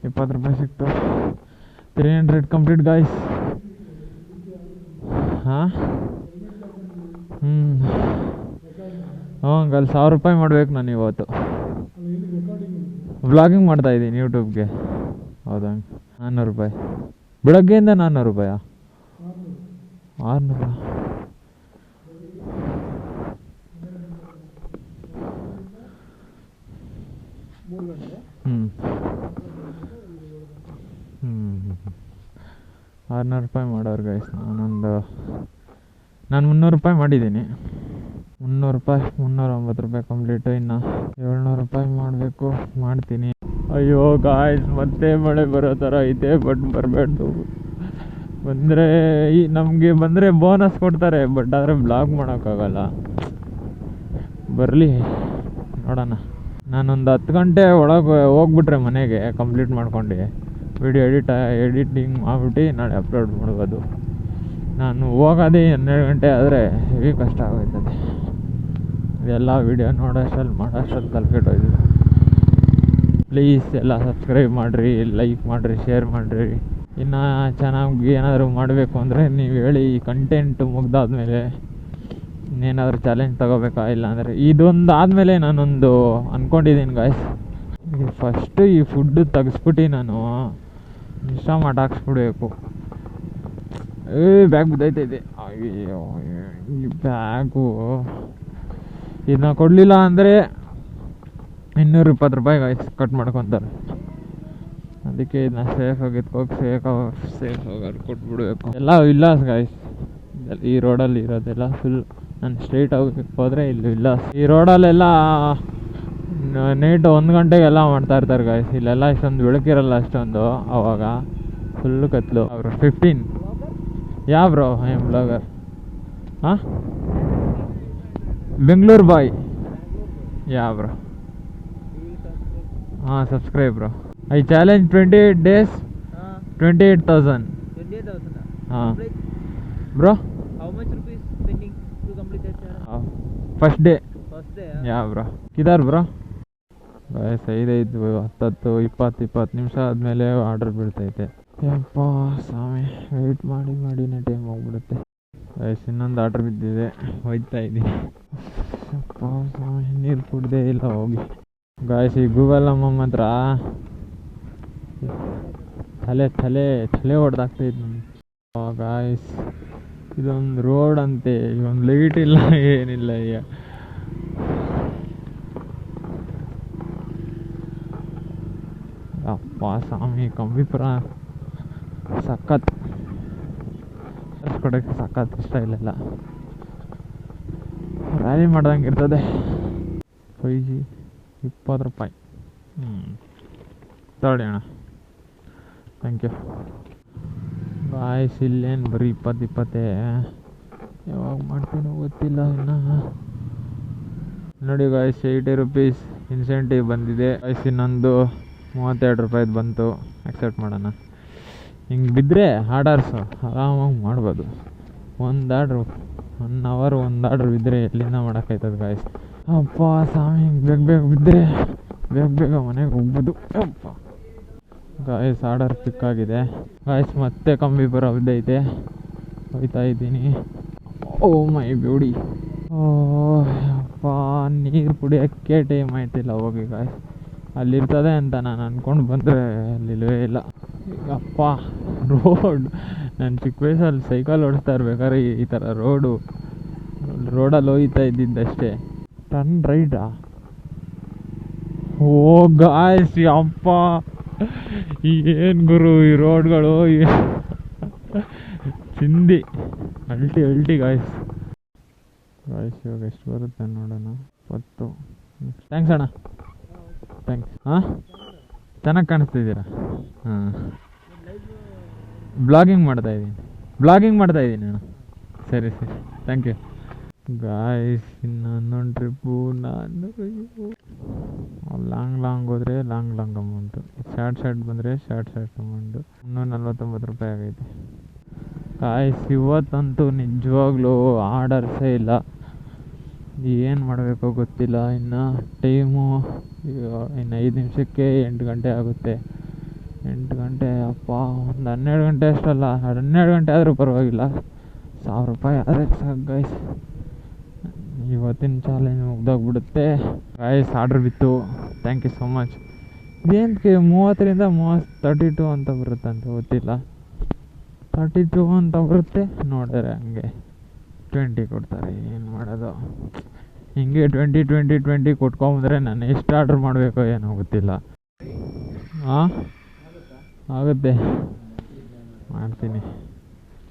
20 ರೂಪಾಯಿ ಸಿಕ್ತು. 300 ಕಂಪ್ಲೀಟ್ ಗಾಯ್ಸ್. ಹಾಂ ಅಂಕಲ್ 1000 ರೂಪಾಯಿ ಮಾಡ್ಬೇಕು ನಾನು ಇವತ್ತು. ವ್ಲಾಗಿಂಗ್ ಮಾಡ್ತಾಯಿದ್ದೀನಿ ಯೂಟ್ಯೂಬ್ಗೆ. ಹೌದಾ? 400 ರೂಪಾಯಿ ಬೆಳಗ್ಗೆಯಿಂದ. 400 ರೂಪಾಯಾ? 600. 600 ರೂಪಾಯಿ ಮಾಡೋರು ಗೈಸ್. ನಾನು 300 ರೂಪಾಯಿ ಮಾಡಿದ್ದೀನಿ. 300 ರೂಪಾಯಿ, 390 ರೂಪಾಯಿ ಕಂಪ್ಲೀಟು. ಇನ್ನು 700 ರೂಪಾಯಿ ಮಾಡಬೇಕು, ಮಾಡ್ತೀನಿ. ಅಯ್ಯೋ ಗಾಯ್ಸ್, ಮತ್ತೆ ಮಳೆ ಬರೋ ಥರ ಐತೆ. ಬಟ್ ಬರಬೇಡ್ದು. ಬಂದರೆ ನಮಗೆ ಬಂದರೆ ಬೋನಸ್ ಕೊಡ್ತಾರೆ, ಬಟ್ ಆದರೆ ಬ್ಲಾಗ್ ಮಾಡೋಕ್ಕಾಗಲ್ಲ. ಬರಲಿ, ನೋಡೋಣ. ನಾನೊಂದು 10 ಗಂಟೆ ಒಳಗೆ ಹೋಗ್ಬಿಟ್ರೆ ಮನೆಗೆ ಕಂಪ್ಲೀಟ್ ಮಾಡ್ಕೊಂಡು ವಿಡಿಯೋ ಎಡಿಟಿಂಗ್ ಮಾಡಿಬಿಟ್ಟು ನಾಳೆ ಅಪ್ಲೋಡ್ ಮಾಡ್ಬೋದು. ನಾನು ಹೋಗೋದೇ 12 ಗಂಟೆ ಆದರೆ ಹೆವಿ ಕಷ್ಟ ಆಗೋಯ್ತದೆ. ಇದೆಲ್ಲ ವೀಡಿಯೋ ಮಾಡೋಷ್ಟಲ್ಲಿ ತಲೆಕೆಟ್ಟೋಯ್ತದೆ. ಪ್ಲೀಸ್ ಎಲ್ಲ ಸಬ್ಸ್ಕ್ರೈಬ್ ಮಾಡಿರಿ, ಲೈಕ್ ಮಾಡಿರಿ, ಶೇರ್ ಮಾಡಿರಿ. ಇನ್ನು ಚೆನ್ನಾಗಿ ಏನಾದರೂ ಮಾಡಬೇಕು ಅಂದರೆ ನೀವು ಹೇಳಿ. ಈ ಕಂಟೆಂಟ್ ಮುಗ್ದಾದ್ಮೇಲೆ ಇನ್ನೇನಾದರೂ ಚಾಲೆಂಜ್ ತೊಗೋಬೇಕಾ, ಇಲ್ಲ ಅಂದರೆ ಇದೊಂದು ಆದಮೇಲೆ ನಾನೊಂದು ಅಂದ್ಕೊಂಡಿದ್ದೀನಿ ಗಾಯ್ಸ್. ಫಸ್ಟು ಈ ಫುಡ್ಡು ತೆಗೆಸ್ಬಿಟ್ಟು ನಾನು ಇನ್ಸ್ಟಾಮಾರ್ಟ್ ಹಾಕ್ಸ್ಬಿಡ್ಬೇಕು. ಬ್ಯಾಗ್ ಬಿದ್ದೈತೈತೆ. ಅಯ್ಯೋ, ಈ ಬ್ಯಾಗು ಇದನ್ನ ಕೊಡಲಿಲ್ಲ ಅಂದರೆ 220 ರೂಪಾಯಿ ಗಾಯ್ಸ್ ಕಟ್ ಮಾಡ್ಕೊತಾರೆ. ಅದಕ್ಕೆ ಇದನ್ನ ಸೇಫಾಗಿ ಸೇಫಾಗಿ ಕೊಟ್ಬಿಡ್ಬೇಕು. ಎಲ್ಲ ವಿಲ್ಲಾಸ್ ಗಾಯ್ಸ್, ಈ ರೋಡಲ್ಲಿ ಇರೋದೆಲ್ಲ ಫುಲ್. ನಾನು ಸ್ಟ್ರೈಟ್ ಹೋದ್ರೆ ಇಲ್ಲಿ ವಿಲ್ಲಾಸ್. ಈ ರೋಡಲ್ಲೆಲ್ಲ ನೈಟ್ 1 ಗಂಟೆಗೆಲ್ಲ ಮಾಡ್ತಾಯಿರ್ತಾರೆ ಗಾಯ್ಸ್. ಇಲ್ಲೆಲ್ಲ ಇಷ್ಟೊಂದು ಬೆಳಕಿರಲ್ಲ ಅಷ್ಟೊಂದು. ಆವಾಗ ಫುಲ್ಲು ಕತ್ಲು. ಅವರು 15 ಯಾವ ಬ್ರೋ ಐ ಎಮ್ ಬ್ಲಾಗರ್. ಹಾಂ, ಬೆಂಗಳೂರು ಬಾಯ್. Yeah bro. ಹಾಂ, subscribe bro. I challenge 28 days 28,000. ಹಾಂ bro. First day. Yeah bro. ಕಿದಾರ್ ಬ್ರೋ. ವಯಸ್ಸು 5 10 20 ನಿಮಿಷ ಆದಮೇಲೆ ಆರ್ಡರ್ ಬೀಳ್ತೈತೆ. ಯಪ್ಪ ಸ್ವಾಮಿ, ವೆಯ್ಟ್ ಮಾಡಿನೇ ಟೈಮ್ ಹೋಗ್ಬಿಡುತ್ತೆ. ವಯಸ್ಸು ಇನ್ನೊಂದು ಆರ್ಡ್ರ್ ಬಿದ್ದಿದೆ, ಹೋಯ್ತಾ ಇದ್ದೀನಿ. ಯಪ್ಪ ಸ್ವಾಮಿ, ನೀರು ಕುಡ್ದೇ ಇಲ್ಲ ಹೋಗಿ. ಗಾಯ್ಸ್, ಈ ಗೂಗಲ್ ಅಮ್ಮ ಹತ್ರ ತಲೆ ಹೊಡೆದಾಗ್ತೈತೆ ನಮ್ಗೆ. ಗಾಯ್ಸ್, ಇದೊಂದು ರೋಡ್ ಅಂತೆ, ಒಂದು ಲೈಟ್ ಇಲ್ಲ, ಏನಿಲ್ಲ. ಈಗ ಅಪ್ಪ ಸ್ವಾಮಿ, ಕಂಬಿಪುರ ಸಖತ್ ಕೊಡೋಕ್ಕೆ ಸಖತ್ ಇಷ್ಟ. ಇಲ್ಲೆಲ್ಲ ರ್ಯಾಲಿ ಮಾಡ್ದಂಗೆ ಇರ್ತದೆ. 5G 20 ರೂಪಾಯಿ. ತಗೊಳ್ಳಿ ಅಣ್ಣ, ಥ್ಯಾಂಕ್ ಯು. ಗಾಯ್ಸ್, ಇಲ್ಲೇನು ಬರೀ 20 ಯಾವಾಗ ಮಾಡ್ತೀನೋ ಗೊತ್ತಿಲ್ಲ ಇನ್ನು. ನೋಡಿ ಗಾಯ್ಸ್, 80 ರೂಪೀಸ್ ಇನ್ಸೆಂಟಿವ್ ಬಂದಿದೆ ಗಾಯ್ಸ್. ಇನ್ನೊಂದು 32 ರೂಪಾಯಿದು ಬಂತು. ಆಕ್ಸೆಪ್ಟ್ ಮಾಡೋಣ. ಹಿಂಗೆ ಬಿದ್ದರೆ ಆರ್ಡರ್ಸು ಆರಾಮಾಗಿ ಮಾಡ್ಬೋದು. ಒಂದು ಆರ್ಡ್ರು 1 hour ಒಂದು ಆರ್ಡ್ರ್ ಬಿದ್ದರೆ ಎಲ್ಲಿಂದ ಮಾಡೋಕ್ಕಾಯ್ತದೆ ಗಾಯ್ಸ್. ಅಪ್ಪ ಸ್ವಾಮಿ, ಬೇಗ ಬಿದ್ದರೆ ಬೇಗ ಮನೆಗೆ ಹೋಗ್ಬೋದು. ಅಪ್ಪ ಗಾಯ್ಸ್, ಆರ್ಡರ್ ಪಿಕ್ ಆಗಿದೆ ಗಾಯ್ಸ್. ಮತ್ತೆ ಕಂಬಿಪುರ ಬಿದ್ದೈತೆ, ಹೋಯ್ತಾ ಇದ್ದೀನಿ. ಓ ಮೈ ಬ್ಯೂಟಿ. ಅಪ್ಪ, ನೀರು ಕುಡಿಯೋಕ್ಕೆ ಟೈಮ್ ಆಯ್ತಿಲ್ಲ ಹೋಗಿ ಗಾಯ್ಸ್. ಅಲ್ಲಿರ್ತದೆ ಅಂತ ನಾನು ಅಂದ್ಕೊಂಡು ಬಂದರೆ ಅಲ್ಲಿಲ್ವೇ ಇಲ್ಲ. ಅಪ್ಪ, ರೋಡ್, ನಾನು ಚಿಕ್ಕ ವಯಸ್ಸಲ್ಲಿ ಸೈಕಲ್ ಓಡಿಸ್ತಾ ಇರ್ಬೇಕಾದ್ರೆ ಈ ಥರ ರೋಡಲ್ಲಿ ಹೋಗ್ತಾ ಇದ್ದಿದ್ದಷ್ಟೇ. ಟರ್ನ್ ರೈಟಾ? ಓ ಗಾಯ್ಸ್, ಅಪ್ಪ ಏನು ಗುರು ಈ ರೋಡ್ಗಳು. ಚಿಂದಿ ಅಲ್ಟಿ ಗಾಯ್ಸ್. ಇವಾಗ ಎಷ್ಟು ಬರುತ್ತೆ ನೋಡೋಣ. 10. ಥ್ಯಾಂಕ್ಸ್ ಅಣ್ಣ, ಥ್ಯಾಂಕ್ಸ್. ಹಾಂ, ಚೆನ್ನಾಗಿ ಕಾಣಿಸ್ತಿದ್ದೀರಾ. ಹಾಂ, ಬ್ಲಾಗಿಂಗ್ ಮಾಡ್ತಾ ಇದ್ದೀನಿ ಅಣ್ಣ. ಸರಿ, ಥ್ಯಾಂಕ್ ಯು ಗಾಯ್ಸ್. ಇನ್ನು 11 ಟ್ರಿಪ್ಪು. ನಾನು ಲಾಂಗ್ ಹೋದರೆ ಲಾಂಗ್ ಅಮೌಂಟು. ಶಾರ್ಟ್ ಬಂದರೆ ಶಾರ್ಟ್ ಅಮೌಂಟು. 349 ರೂಪಾಯಿ ಆಗೈತೆ ಗಾಯ್ಸ್. ಇವತ್ತಂತೂ ನಿಜವಾಗ್ಲೂ ಆರ್ಡರ್ಸೇ ಇಲ್ಲ. ಏನು ಮಾಡಬೇಕೋ ಗೊತ್ತಿಲ್ಲ. ಇನ್ನು ಟೈಮು ಇನ್ನು 5 ನಿಮಿಷಕ್ಕೆ 8 ಗಂಟೆ ಆಗುತ್ತೆ. 8 ಗಂಟೆ, ಅಪ್ಪ, ಒಂದು 12 ಗಂಟೆ ಅಷ್ಟಲ್ಲ, 12 ಗಂಟೆ ಆದರೂ ಪರವಾಗಿಲ್ಲ. 1000 ರೂಪಾಯಿ ಆದರೆ ಸಾಕು ಗಾಯ್ಸ್. ಇವತ್ತಿನ ಚಾಲೆಂಜ್ ಮುಗ್ದೋಗ್ಬಿಡುತ್ತೆ ಗಾಯ್ಸ್. ಆರ್ಡ್ರ್ ಬಿತ್ತು, ಥ್ಯಾಂಕ್ ಯು ಸೋ ಮಚ್. ಇದೇನಕ್ಕೆ 30ರಿಂದ 32 ಅಂತ ಬರುತ್ತಂತೆ, ಗೊತ್ತಿಲ್ಲ. 32 ಅಂತ ಬರುತ್ತೆ, ನೋಡಿದ್ರೆ ಹಂಗೆ 20 ಕೊಡ್ತಾರೆ. ಏನು ಮಾಡೋದು, ಹಿಂಗೆ 20 ಕೊಟ್ಕೊಂಬಂದ್ರೆ ನಾನು ಎಷ್ಟು ಆರ್ಡ್ರ್ ಮಾಡಬೇಕೋ ಏನೋ ಗೊತ್ತಿಲ್ಲ. ಹಾಂ, ಆಗುತ್ತೆ, ಮಾಡ್ತೀನಿ,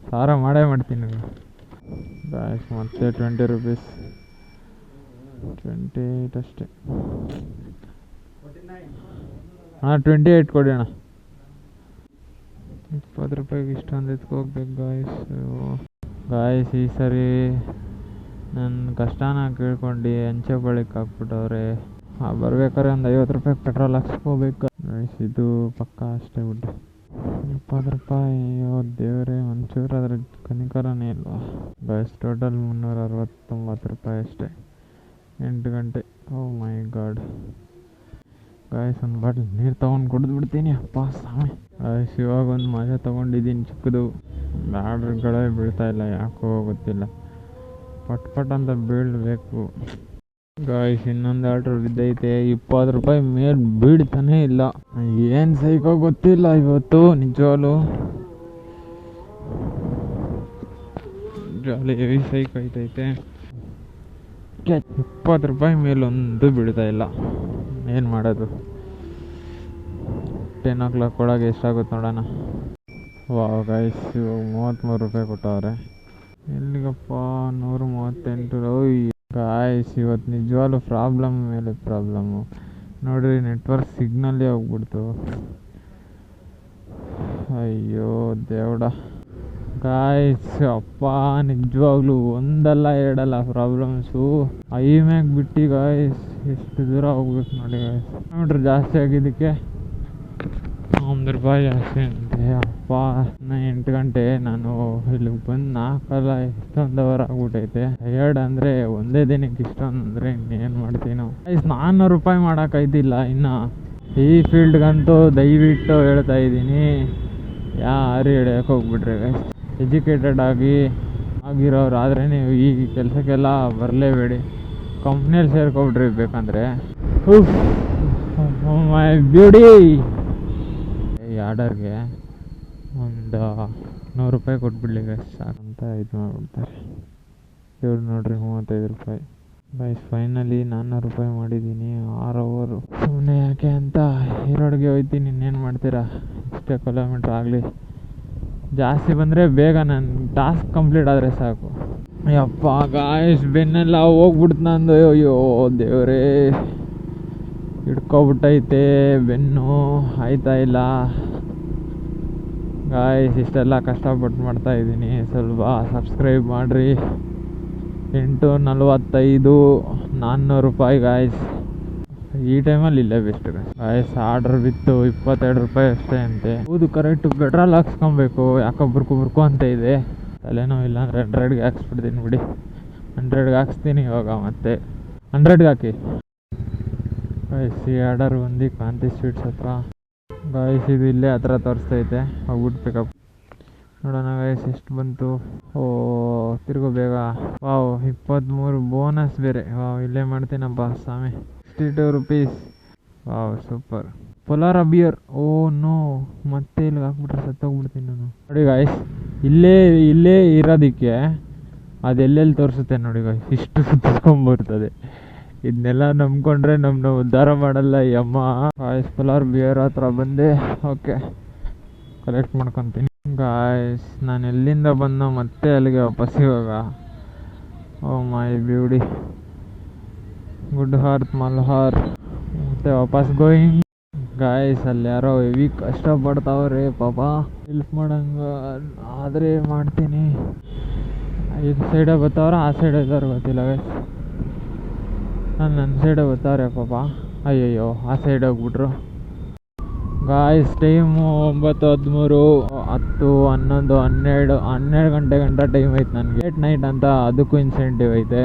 ಸಾರ ಮಾಡೇ ಮಾಡ್ತೀನಿ ಗಾಯ್ಸ್. ಮತ್ತೆ 20 ರುಪೀಸ್, 28 ಅಷ್ಟೇ. ಹಾಂ 28 ಕೊಡಿ ಅಣ್ಣ. 20 ರೂಪಾಯಿಗೆ ಇಷ್ಟೊಂದು ಎತ್ಕೋಗ್ಬೇಕು ಗಾಯ್ಸ್. ಈ ಸರಿ ನನ್ನ ಕಷ್ಟನ ಕೇಳ್ಕೊಂಡು ಅಂಚೆ ಬಳಿಕ್ ಹಾಕ್ಬಿಟ್ಟವ್ರೆ. ಬರ್ಬೇಕಾದ್ರೆ ಒಂದು 50 ರೂಪಾಯಿಗೆ ಪೆಟ್ರೋಲ್ ಹಾಕ್ಸ್ಕೋಬೇಕು ಗಾಯ್ಸ್. ಇದು ಪಕ್ಕ ಅಷ್ಟೇ ಬಿಟ್ಟು 20 ರೂಪಾಯಿ. ಅಯ್ಯೋ ದೇವರೇ, ಒಂಚೂರು ಅದ್ರ ಕನಿಕರನೇ ಇಲ್ವಾ ಗಾಯ್ಸ್. ಟೋಟಲ್ 369 ರೂಪಾಯಿ ಅಷ್ಟೇ, 8 ಗಂಟೆ. ಓ ಮೈ ಗಾಡ್ ಗಾಯ್ಸ್. ಒಂದು ಬಾಟ್ಲ್ ನೀರು ತೊಗೊಂಡು ಕುಡಿದ್ಬಿಡ್ತೀನಿ. ಅಪ್ಪ ಸ್ವಾಮಿ ಗಾಯ್ಸ್. ಇವಾಗ ಒಂದು ಮಜಾ ತೊಗೊಂಡಿದ್ದೀನಿ ಚಿಕ್ಕದು. ಆರ್ಡ್ರ್ಗಳೇ ಬೀಳ್ತಾ ಇಲ್ಲ, ಯಾಕೋ ಗೊತ್ತಿಲ್ಲ. ಪಟ್ ಅಂತ ಬೀಳಬೇಕು ಗಾಯ್ಸ್. ಇನ್ನೊಂದು ಆರ್ಡ್ರ್ ಬಿದ್ದೈತೆ, 20 ರೂಪಾಯಿ ಮೇಲೆ ಬೀಳ್ತಾನೇ ಇಲ್ಲ. ಏನು ಸೈಕೋ ಗೊತ್ತಿಲ್ಲ ಇವತ್ತು, ನಿಜವಾಗ್ಲೂ ಹೆವಿ ಸೈಕೋ ಐತೈತೆ. 20 ರೂಪಾಯಿ ಮೇಲೊಂದು ಬೀಳ್ತಾ ಇಲ್ಲ, ಏನು ಮಾಡೋದು. 10 o'clock ಒಳಗೆ ಎಷ್ಟಾಗುತ್ತೆ ನೋಡೋಣ. ವಾವ್ ಗಾಯ್ಸ್, ಇವಾಗ 33 ರೂಪಾಯಿ ಕೊಟ್ಟವ್ರೆ. ಎಲ್ಲಿಗಪ್ಪ 138. ಓಯ್ ಗಾಯ್ಸ್, ಇವತ್ತು ನಿಜವಾಗ್ಲೂ ಪ್ರಾಬ್ಲಮ್ ಮೇಲೆ ಪ್ರಾಬ್ಲಮ್ಮು ನೋಡ್ರಿ. ನೆಟ್ವರ್ಕ್ ಸಿಗ್ನಲ್ಲೇ ಹೋಗ್ಬಿಡ್ತು. ಅಯ್ಯೋ ದೇವಡ ಗಾಯ್ಸ್. ಅಪ್ಪ ನಿಜವಾಗ್ಲೂ ಒಂದಲ್ಲ ಎರಡಲ್ಲ ಪ್ರಾಬ್ಲಮ್ಸು. ಮ್ಯಾಗ್ ಬಿಟ್ಟು ಗಾಯ್ಸ್ ಎಷ್ಟು ದೂರ ಹೋಗ್ಬೇಕು ನೋಡಿ ಗಾಯ್ಸ್. ಕಿಲೋಮೀಟ್ರ್ ಜಾಸ್ತಿ ಆಗಿದ್ದಕ್ಕೆ 1 ರೂಪಾಯಿ ಜಾಸ್ತಿ ಅಂತೆ. ಅಪ್ಪ 8 ಗಂಟೆ ನಾನು ಇಲ್ಲಿಗೆ ಬಂದು 4 ಎಷ್ಟೊಂದು ಅವರ್ ಆಗ್ಬಿಟ್ಟೈತೆ. ಟಯರ್ಡ್ ಅಂದರೆ ಒಂದೇ ದಿನಕ್ಕೆ ಇಷ್ಟೊಂದು ಅಂದರೆ ಇನ್ನೇನು ಮಾಡ್ತೀನೋ ಗಾಯ್ಸ್. 400 ರೂಪಾಯಿ ಮಾಡೋಕ್ಕಾಯ್ತಿಲ್ಲ ಇನ್ನು. ಈ ಫೀಲ್ಡ್ಗಂತೂ ದಯವಿಟ್ಟು ಹೇಳ್ತಾ ಇದ್ದೀನಿ, ಯಾರು ಹಿಡಿಯೋಕೆ ಹೋಗ್ಬಿಟ್ರಿ ಗಾಯ್ಸ್. ಎಜುಕೇಟೆಡ್ ಆಗಿರೋರು ಆದರೆ ನೀವು ಈ ಕೆಲಸಕ್ಕೆಲ್ಲ ಬರಲೇಬೇಡಿ, ಕಂಪ್ನಿಯಲ್ಲಿ ಸೇರ್ಕೊಬಿಟ್ರಿ ಬೇಕಂದರೆ. ಮೈ ಬ್ಯೂಟಿ. ಈ ಆರ್ಡರ್ಗೆ ಒಂದು 100 ರೂಪಾಯಿ ಕೊಟ್ಬಿಡ್ಲಿ ಗಾಯ್ಸ್ ಸಾಕಂತ ಇದು ಮಾಡಿಬಿಡ್ತಾರೆ ಇವ್ರು ನೋಡ್ರಿ. 35 ರೂಪಾಯಿ ಗಾಯ್ಸ್. ಫೈನಲಿ 400 ರೂಪಾಯಿ ಮಾಡಿದ್ದೀನಿ 6 ಅವರು. ಸುಮ್ಮನೆ ಯಾಕೆ ಅಂತ ಈರೋಡ್ಗೆ ಹೋಗ್ತೀನಿ. ಇನ್ನೇನು ಮಾಡ್ತೀರಾ, ಇಷ್ಟೇ ಕಿಲೋಮೀಟ್ರ್ ಆಗಲಿ. ಜಾಸ್ತಿ ಬಂದರೆ ಬೇಗ ನನ್ನ ಟಾಸ್ಕ್ ಕಂಪ್ಲೀಟ್ ಆದರೆ ಸಾಕು. ಯಪ್ಪ ಗಾಯ್ಸ್, ಬೆನ್ನೆಲ್ಲ ಹೋಗ್ಬಿಡ್ತು ನಂದು. ಅಯ್ಯೋ ದೇವರೇ, ಹಿಡ್ಕೊಬಿಟ್ಟೈತೆ ಬೆನ್ನು, ಆಯ್ತಾ ಇಲ್ಲ ಗಾಯ್ಸ್. ಇಷ್ಟೆಲ್ಲ ಕಷ್ಟಪಟ್ಟು ಮಾಡ್ತಾಯಿದ್ದೀನಿ, ಸ್ವಲ್ಪ ಸಬ್ಸ್ಕ್ರೈಬ್ ಮಾಡಿರಿ. 8:45 400 ರೂಪಾಯಿ ಗಾಯ್ಸ್. ಈ ಟೈಮಲ್ಲಿ ಇಲ್ಲೇ ಬೆಸ್ಟ್ ಗಾಯ್ಸ್. ಆರ್ಡ್ರ್ ಬಿತ್ತು 22 ರೂಪಾಯಿ ಅಷ್ಟೇ ಅಂತೆ. ಹೌದು ಕರೆಕ್ಟು, ಪೆಟ್ರೋಲ್ ಹಾಕ್ಸ್ಕೊಬೇಕು. ಯಾಕೋ ಬುರ್ಕು ಅಂತ ಇದೆ. ತಲೆನೋ ಇಲ್ಲ ಅಂದರೆ 100ಗೆ ಹಾಕ್ಸ್ಬಿಡ್ತೀನಿ ಬಿಡಿ. 100ಗೆ ಹಾಕ್ಸ್ತೀನಿ ಇವಾಗ. ಮತ್ತೆ 100ಗೆ ಹಾಕಿ ಗಾಯ್ಸ್. ಈ ಆರ್ಡರ್ ಬಂದು ಕಾಂತಿ ಸ್ವೀಟ್ಸ್ ಹತ್ರ ಗಾಯ್ಸ್. ಇದು ಇಲ್ಲೇ ಹತ್ರ ತೋರಿಸ್ತೈತೆ, ಹೋಗ್ಬಿಟ್ಟು ಪಿಕಪ್ ನೋಡೋಣ ಗಾಯ್ಸ್ ಎಷ್ಟು ಬಂತು. ಓ ತಿರ್ಗೋ ಬೇಗ. ವಾವ್ 23 ಬೋನಸ್ ಬೇರೆ. ವಾವ್ ಇಲ್ಲೇ ಮಾಡ್ತೀನಪ್ಪ ಸ್ವಾಮಿ. 62 rupees. Wow super. Polar bear. Oh no, ಮತ್ತೆ ಇಲ್ಲಿಗೆ ಹಾಕ್ಬಿಟ್ರೆ ಸತ್ತೋಗ್ಬಿಡ್ತೀನಿ ನಾನು ನೋಡಿ ಗಾಯ್ಸ್. ಇಲ್ಲೇ ಇರೋದಕ್ಕೆ ಅದೆಲ್ಲೆಲ್ಲಿ ತೋರಿಸುತ್ತೆ ನೋಡಿ ಗಾಯ್ಸ್. ಇಷ್ಟು ಸುತ್ಕೊಂಡ್ಬರ್ತದೆ. ಇದನ್ನೆಲ್ಲ ನಂಬ್ಕೊಂಡ್ರೆ ನಮ್ಮನ್ನ ಉದ್ಧಾರ ಮಾಡಲ್ಲ ಈ ಅಮ್ಮ ಗಾಯ್ಸ್. ಪೊಲಾರ್ ಬಿಯರ್ ಹತ್ರ ಬಂದೆ. ಓಕೆ ಕಲೆಕ್ಟ್ ಮಾಡ್ಕೊತೀನಿ ಗಾಯ್ಸ್. ನಾನು ಎಲ್ಲಿಂದ ಬಂದೋ ಮತ್ತೆ ಅಲ್ಲಿಗೆ ವಾಪಸ್ ಇವಾಗ. ಓ ಮೈ ಬ್ಯೂಟಿ. Good hearth Malhar. ಮತ್ತೆ ವಾಪಸ್ ಗೋಯಿಂಗ್ ಗಾಯ್ಸ್. ಅಲ್ಲಿ ಯಾರೋ ಹೆವಿ ಕಷ್ಟಪಡ್ತಾವ್ರೆ ಪಾಪ. ಹೆಲ್ಪ್ ಮಾಡಂಗ ಆದರೆ ಮಾಡ್ತೀನಿ. ಈ ಸೈಡೇ ಬರ್ತಾವ್ರೆ, ಆ ಸೈಡ್ ಇದ್ದವ್ರು ಗೊತ್ತಿಲ್ಲ ಗಾಯ್ಸ್. ನನ್ನ ಸೈಡೇ ಬರ್ತಾವ್ರೆ ಪಾಪ. ಅಯ್ಯಯ್ಯೋ ಆ ಸೈಡ್ ಹೋಗ್ಬಿಟ್ರು ಗಾಯ್ಸ್. ಟೈಮು 9:13 10 11 12 ಗಂಟೆ ಟೈಮ್ ಐತೆ ನನಗೆ. ಲೇಟ್ ನೈಟ್ ಅಂತ ಅದಕ್ಕೂ ಇನ್ಸೆಂಟಿವ್ ಐತೆ.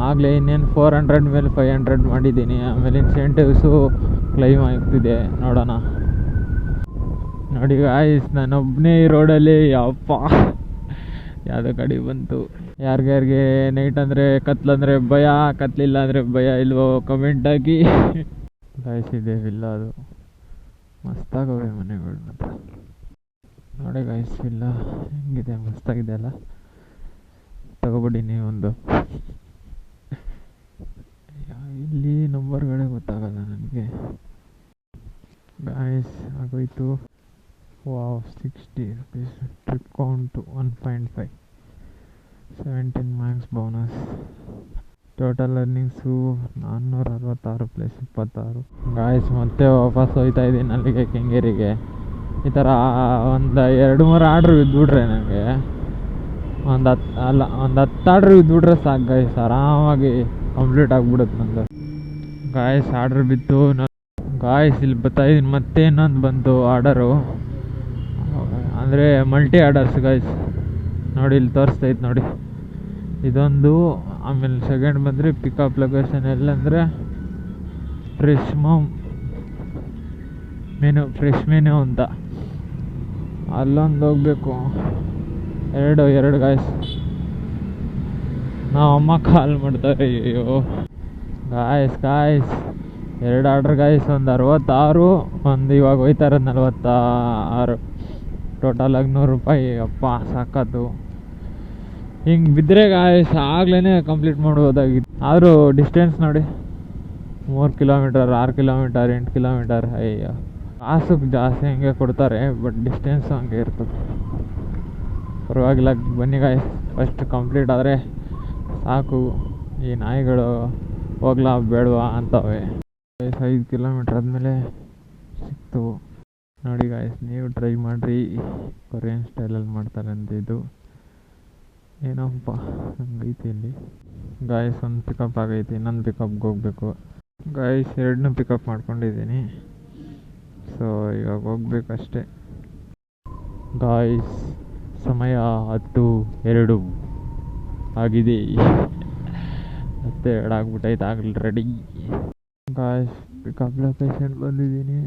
ಆಗಲೇ ಇನ್ನೇನು 400 ಮೇಲೆ 500 ಮಾಡಿದ್ದೀನಿ. ಆಮೇಲೆ ಇನ್ಸೆಂಟಿವ್ಸು ಕ್ಲೈಮ್ ಆಗ್ತಿದೆ. ನೋಡೋಣ ನೋಡಿ ಗಾಯ್ಸ್. ನಾನೊಬ್ಬನೇ ಈ ರೋಡಲ್ಲಿ. ಯಪ್ಪ ಯಾವುದೋ ಗಾಡಿ ಬಂತು. ಯಾರಿಗೆ ನೈಟ್ ಅಂದರೆ ಕತ್ಲಂದರೆ ಭಯ, ಕತ್ಲಿಲ್ಲ ಅಂದರೆ ಭಯ ಇಲ್ವೋ ಕಮೆಂಟ್ ಹಾಕಿ ಗಾಯ್ಸ್. ಇದೆ ವಿಲ್ಲ, ಅದು ಮಸ್ತಾಗವೆ ಮನೆಗಳು ಮಾತ್ರ. ನೋಡಿ ಗಾಯ್ಸ್ ವಿಲ್ಲ ಹೆಂಗಿದೆ, ಮಸ್ತಾಗಿದೆ ಅಲ್ಲ. ತಗೊಬಿಡಿ ನೀವೊಂದು. ಇಲ್ಲಿ ನಂಬರ್ಗಳೇ ಗೊತ್ತಾಗಲ್ಲ ನನಗೆ ಗಾಯ್ಸ್. ಆಗೋಯ್ತು. Wow 60 rupees. Discount 1.5 17 Max bonus. Total earnings 466 plus 26. Guys ಮತ್ತೆ ವಾಪಸ್ ಹೋಗ್ತಾ ಇದ್ದೀನಿ ಅಲ್ಲಿಗೆ ಕೆಂಗೇರಿಗೆ. ಈ ಥರ ಒಂದು 2-3 ಆರ್ಡ್ರ್ ಬಿದ್ದುಬಿಟ್ರೆ ನನಗೆ ಒಂದು 10 ಆರ್ಡ್ರ್ ಬಿದ್ದುಬಿಟ್ರೆ ಸಾಕು ಗಾಯ್ಸ್, ಆರಾಮಾಗಿ ಕಂಪ್ಲೀಟ್ ಆಗಿಬಿಡುತ್ತೆ ನಂದು. ಗಾಯ್ಸ್ ಆರ್ಡ್ರ್ ಬಿತ್ತು ಗಾಯ್ಸ್, ಇಲ್ಲಿ ಬರ್ತಾಯಿದ್ದೀನಿ. ಮತ್ತೆ ಇನ್ನೊಂದು ಬಂತು ಆರ್ಡರು, ಅಂದರೆ ಮಲ್ಟಿ ಆರ್ಡರ್ಸ್ ಗಾಯ್ಸ್. ನೋಡಿ ಇಲ್ಲಿ ತೋರಿಸ್ತೈತೆ ನೋಡಿ, ಇದೊಂದು. ಆಮೇಲೆ ಸೆಕೆಂಡ್ ಬಂದರೆ ಪಿಕಪ್ ಲೊಕೇಶನ್ ಎಲ್ಲಂದರೆ ಫ್ರೆಶ್ ಮೆನು ಅಂತ ಅಲ್ಲೊಂದು ಹೋಗ್ಬೇಕು. ಎರಡು ಗಾಯ್ಸ್. ನಾವು ಅಮ್ಮ ಕಾಲ್ ಮಾಡ್ತಾರೆ. ಅಯ್ಯೋ ಗಾಯ್ಸ್ 2 ಆರ್ಡ್ರ್ ಗಾಯ್ಸ್. ಒಂದು 66, ಒಂದು ಇವಾಗ ಹೋಯ್ತಾ ಇರೋದು 46. ಟೋಟಲ್ ಆಗಿ 100 ರೂಪಾಯಿ. ಅಪ್ಪ ಸಾಕತ್ತು. ಹಿಂಗೆ ಬಿದ್ದರೆ ಗಾಯ್ಸ್ ಆಗ್ಲೇ ಕಂಪ್ಲೀಟ್ ಮಾಡ್ಬೋದಾಗಿತ್ತು. ಆದರೂ ಡಿಸ್ಟೆನ್ಸ್ ನೋಡಿ, 3 ಕಿಲೋಮೀಟರ್, 6 ಕಿಲೋಮೀಟರ್, 8 ಕಿಲೋಮೀಟರ್. ಅಯ್ಯೋ ಕಾಸು ಜಾಸ್ತಿ ಹಂಗೆ ಕೊಡ್ತಾರೆ, ಬಟ್ ಡಿಸ್ಟೆನ್ಸು ಹಂಗೆ ಇರ್ತದೆ. ಪರವಾಗಿಲ್ಲ, ಬನ್ನಿ ಗಾಯ್ಸ್. ಫಸ್ಟ್ ಕಂಪ್ಲೀಟ್ ಆದರೆ ಸಾಕು. ಈ ನಾಯಿಗಳು ಹೋಗ್ಲಾ ಬೇಡವಾ ಅಂತವೆ. 5 ಕಿಲೋಮೀಟ್ರ್ ಆದಮೇಲೆ ಸಿಕ್ತು ನೋಡಿ ಗಾಯ್ಸ್. ನೀವು ಟ್ರೈ ಮಾಡಿರಿ, ಕೊರಿಯನ್ ಸ್ಟೈಲಲ್ಲಿ ಮಾಡ್ತಾರೆ ಅಂತ. ಇದು ಏನಪ್ಪ ಹಂಗೈತಿ ಇಲ್ಲಿ ಗಾಯ್ಸ್. ಒಂದು ಪಿಕಪ್ ಆಗೈತಿ, ಇನ್ನೊಂದು ಪಿಕಪ್ಗೆ ಹೋಗ್ಬೇಕು ಗಾಯ್ಸ್. 2 ಪಿಕಪ್ ಮಾಡ್ಕೊಂಡಿದ್ದೀನಿ. ಸೊ ಇವಾಗ ಹೋಗ್ಬೇಕಷ್ಟೆ ಗಾಯ್ಸ್. ಸಮಯ 10:02 ಆಗಿದೆ. 10:02 ಆಗ್ಬಿಟ್ಟೈತೆ, ಆಗಲಿ ರೆಡಿ ಗಾಯ್ಸ್. ಪಿಕಪ್ ಲೊಕೇಶನ್ ಬಂದಿದ್ದೀನಿ.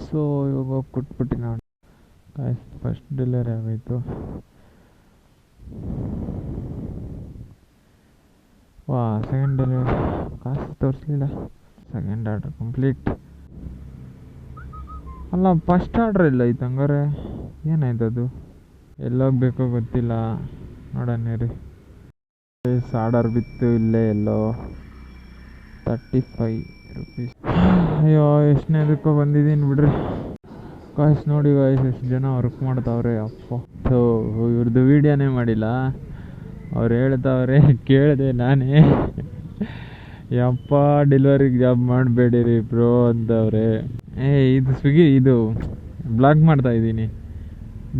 ಸೊ ಇವಾಗ ಹೋಗಿ ಕೊಟ್ಬಿಟ್ಟು ನಾನು ಗಾಯ್ಸ್. ಫಸ್ಟ್ ಡೆಲಿವರಿ ಆಗೋಯ್ತು. ಸೆಕೆಂಡ್ ಡೆಲಿವರಿ ಕಾಸು ತೋರಿಸಲಿಲ್ಲ. Second order complete. ಅಲ್ಲ, ಫಸ್ಟ್ ಆರ್ಡ್ರ್ ಇಲ್ಲ ಐತೆ ಹಂಗಾರೆ. ಏನಾಯ್ತು ಅದು? ಎಲ್ಲೋಗ್ಬೇಕೋ ಗೊತ್ತಿಲ್ಲ, ನೋಡೋಣ ರೀ. ಆರ್ಡರ್ ಬಿತ್ತು ಇಲ್ಲೇ ಎಲ್ಲೋ 35 ರೂಪೀಸ್. ಅಯ್ಯೋ ಎಷ್ಟನೇದಕ್ಕೋ ಬಂದಿದ್ದೀನಿ ಬಿಡ್ರಿ ಗಾಯ್ಸ್. ನೋಡಿ ಗಾಯ್ಸ್, ಎಷ್ಟು ಜನ ವರ್ಕ್ ಮಾಡ್ತಾವ್ರೆ. ಅಪ್ಪ ಇವ್ರದ್ದು ವೀಡಿಯೋನೇ ಮಾಡಿಲ್ಲ. ಅವ್ರು ಹೇಳ್ತಾವ್ರೆ, ಕೇಳಿದೆ ನಾನೇ, ಯಪ್ಪ ಡೆಲಿವರಿಗೆ ಜಾಬ್ ಮಾಡಬೇಡಿರಿ ಬ್ರೋ ಅಂತವ್ರೆ. ಇದು ಸ್ವಿಗ್ಗಿ, ಇದು ಬ್ಲಾಗ್ ಮಾಡ್ತಾ ಇದ್ದೀನಿ,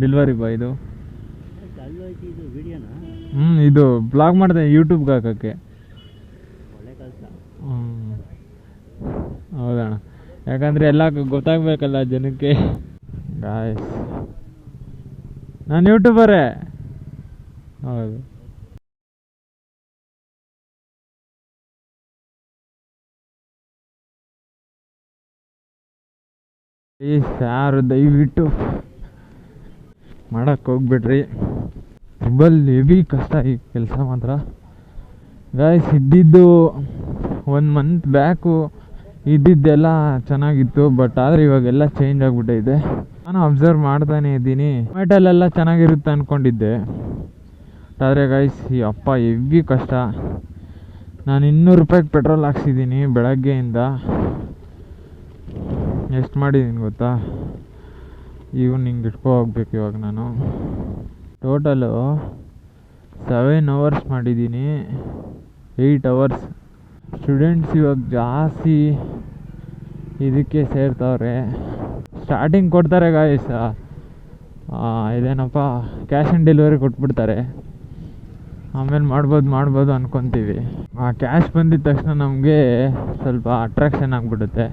ಡೆಲಿವರಿ ಬಾಯ್ದು. ಇದು ಬ್ಲಾಗ್ ಮಾಡ್ತಾ ಯೂಟ್ಯೂಬ್ಗೆ ಹಾಕೋಕ್ಕೆ. ಹೌದಣ್ಣ, ಯಾಕಂದರೆ ಎಲ್ಲ ಗೊತ್ತಾಗಬೇಕಲ್ಲ ಜನಕ್ಕೆ ಗಾಯ್ಸ್. ನಾನು ಯೂಟ್ಯೂಬರೇ. ಹೌದು. ಯಾರು ದಯವಿಟ್ಟು ಮಾಡೋಕ್ಕೆ ಹೋಗ್ಬಿಡ್ರಿ. ಹೆವಿ ಕಷ್ಟ ಈ ಕೆಲಸ ಮಾತ್ರ ಗಾಯ್ಸ್. ಇದ್ದಿದ್ದು 1 ಮಂತ್ ಬ್ಯಾಕು ಇದ್ದಿದ್ದೆಲ್ಲ ಚೆನ್ನಾಗಿತ್ತು, ಬಟ್ ಆದರೆ ಇವಾಗೆಲ್ಲ ಚೇಂಜ್ ಆಗಿಬಿಟ್ಟೈತೆ. ನಾನು ಅಬ್ಸರ್ವ್ ಮಾಡ್ತಾನೆ ಇದ್ದೀನಿ. ಟೊಮೆಟೊಲೆಲ್ಲ ಚೆನ್ನಾಗಿರುತ್ತೆ ಅಂದ್ಕೊಂಡಿದ್ದೆ, ಆದರೆ ಗಾಯ್ಸ್ ಈ ಅಪ್ಪ ಹೆವಿ ಕಷ್ಟ. ನಾನು 200 ರೂಪಾಯಿಗೆ ಪೆಟ್ರೋಲ್ ಹಾಕ್ಸಿದ್ದೀನಿ ಬೆಳಗ್ಗೆಯಿಂದ. ಎಷ್ಟು ಮಾಡಿದ್ದೀನಿ ಗೊತ್ತಾ? ಹಿಂಗೆ ಇಟ್ಕೊ ಹೋಗ್ಬೇಕು ಇವಾಗ ನಾನು. ಟೋಟಲು 7 ಅವರ್ಸ್ ಮಾಡಿದ್ದೀನಿ, 8 ಅವರ್ಸ್. ಸ್ಟೂಡೆಂಟ್ಸ್ ಇವಾಗ ಜಾಸ್ತಿ ಇದಕ್ಕೆ ಸೇರ್ತಾವ್ರೆ. ಸ್ಟಾರ್ಟಿಂಗ್ ಕೊಡ್ತಾರೆ ಗಾಯ್ಸ್, ಇದೇನಪ್ಪ ಕ್ಯಾಶ್ ಆನ್ ಡೆಲಿವರಿ ಕೊಟ್ಬಿಡ್ತಾರೆ. ಆಮೇಲೆ ಮಾಡ್ಬೋದು ಅಂದ್ಕೊತೀವಿ. ಆ ಕ್ಯಾಶ್ ಬಂದಿದ ತಕ್ಷಣ ನಮಗೆ ಸ್ವಲ್ಪ ಅಟ್ರಾಕ್ಷನ್ ಆಗಿಬಿಡುತ್ತೆ,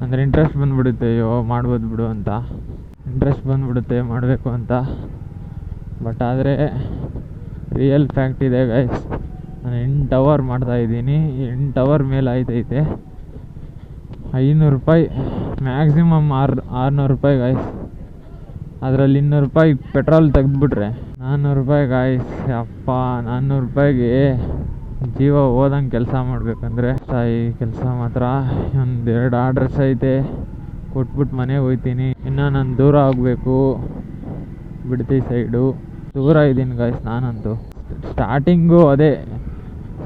ಅಂದರೆ ಇಂಟ್ರೆಸ್ಟ್ ಬಂದುಬಿಡುತ್ತೆ. ಅಯ್ಯೋ ಮಾಡ್ಬೋದು ಬಿಡು ಅಂತ ಇಂಟ್ರೆಸ್ಟ್ ಬಂದುಬಿಡುತ್ತೆ ಮಾಡಬೇಕು ಅಂತ. ಬಟ್ ಆದರೆ ರಿಯಲ್ ಫ್ಯಾಕ್ಟ್ ಇದೆ ಗೈಸ್, ನಾನು 8 ಅವರ್ ಮಾಡ್ತಾಯಿದ್ದೀನಿ. 8 ಅವರ್ ಮೇಲೆ ಆಯ್ತೈತೆ. 500 ರೂಪಾಯಿ ಮ್ಯಾಕ್ಸಿಮಮ್ 600 ರೂಪಾಯಿ ಗಾಯ್ಸ್. ಅದರಲ್ಲಿ 200 ರೂಪಾಯಿ ಪೆಟ್ರೋಲ್ ತೆಗೆದುಬಿಟ್ರೆ 400 ರೂಪಾಯಿ ಗಾಯ್ಸ್. ಅಪ್ಪ 400 ರೂಪಾಯಿಗೆ ಜೀವ ಹೋದಂಗೆ ಕೆಲಸ ಮಾಡಬೇಕಂದ್ರೆ ಈ ಕೆಲಸ ಮಾತ್ರ. 1-2 ಆರ್ಡ್ರಸ್ ಐತೆ, ಕೊಟ್ಬಿಟ್ಟು ಮನೆಗೆ ಹೋಗ್ತೀನಿ. ಇನ್ನು ನಾನು ದೂರ ಆಗಬೇಕು, ಬಿಡ್ತಿ ಸೈಡು ದೂರ ಇದ್ದೀನಿ ಗಾಯ್ಸ್. ನಾನಂತೂ ಸ್ಟಾರ್ಟಿಂಗು ಅದೇ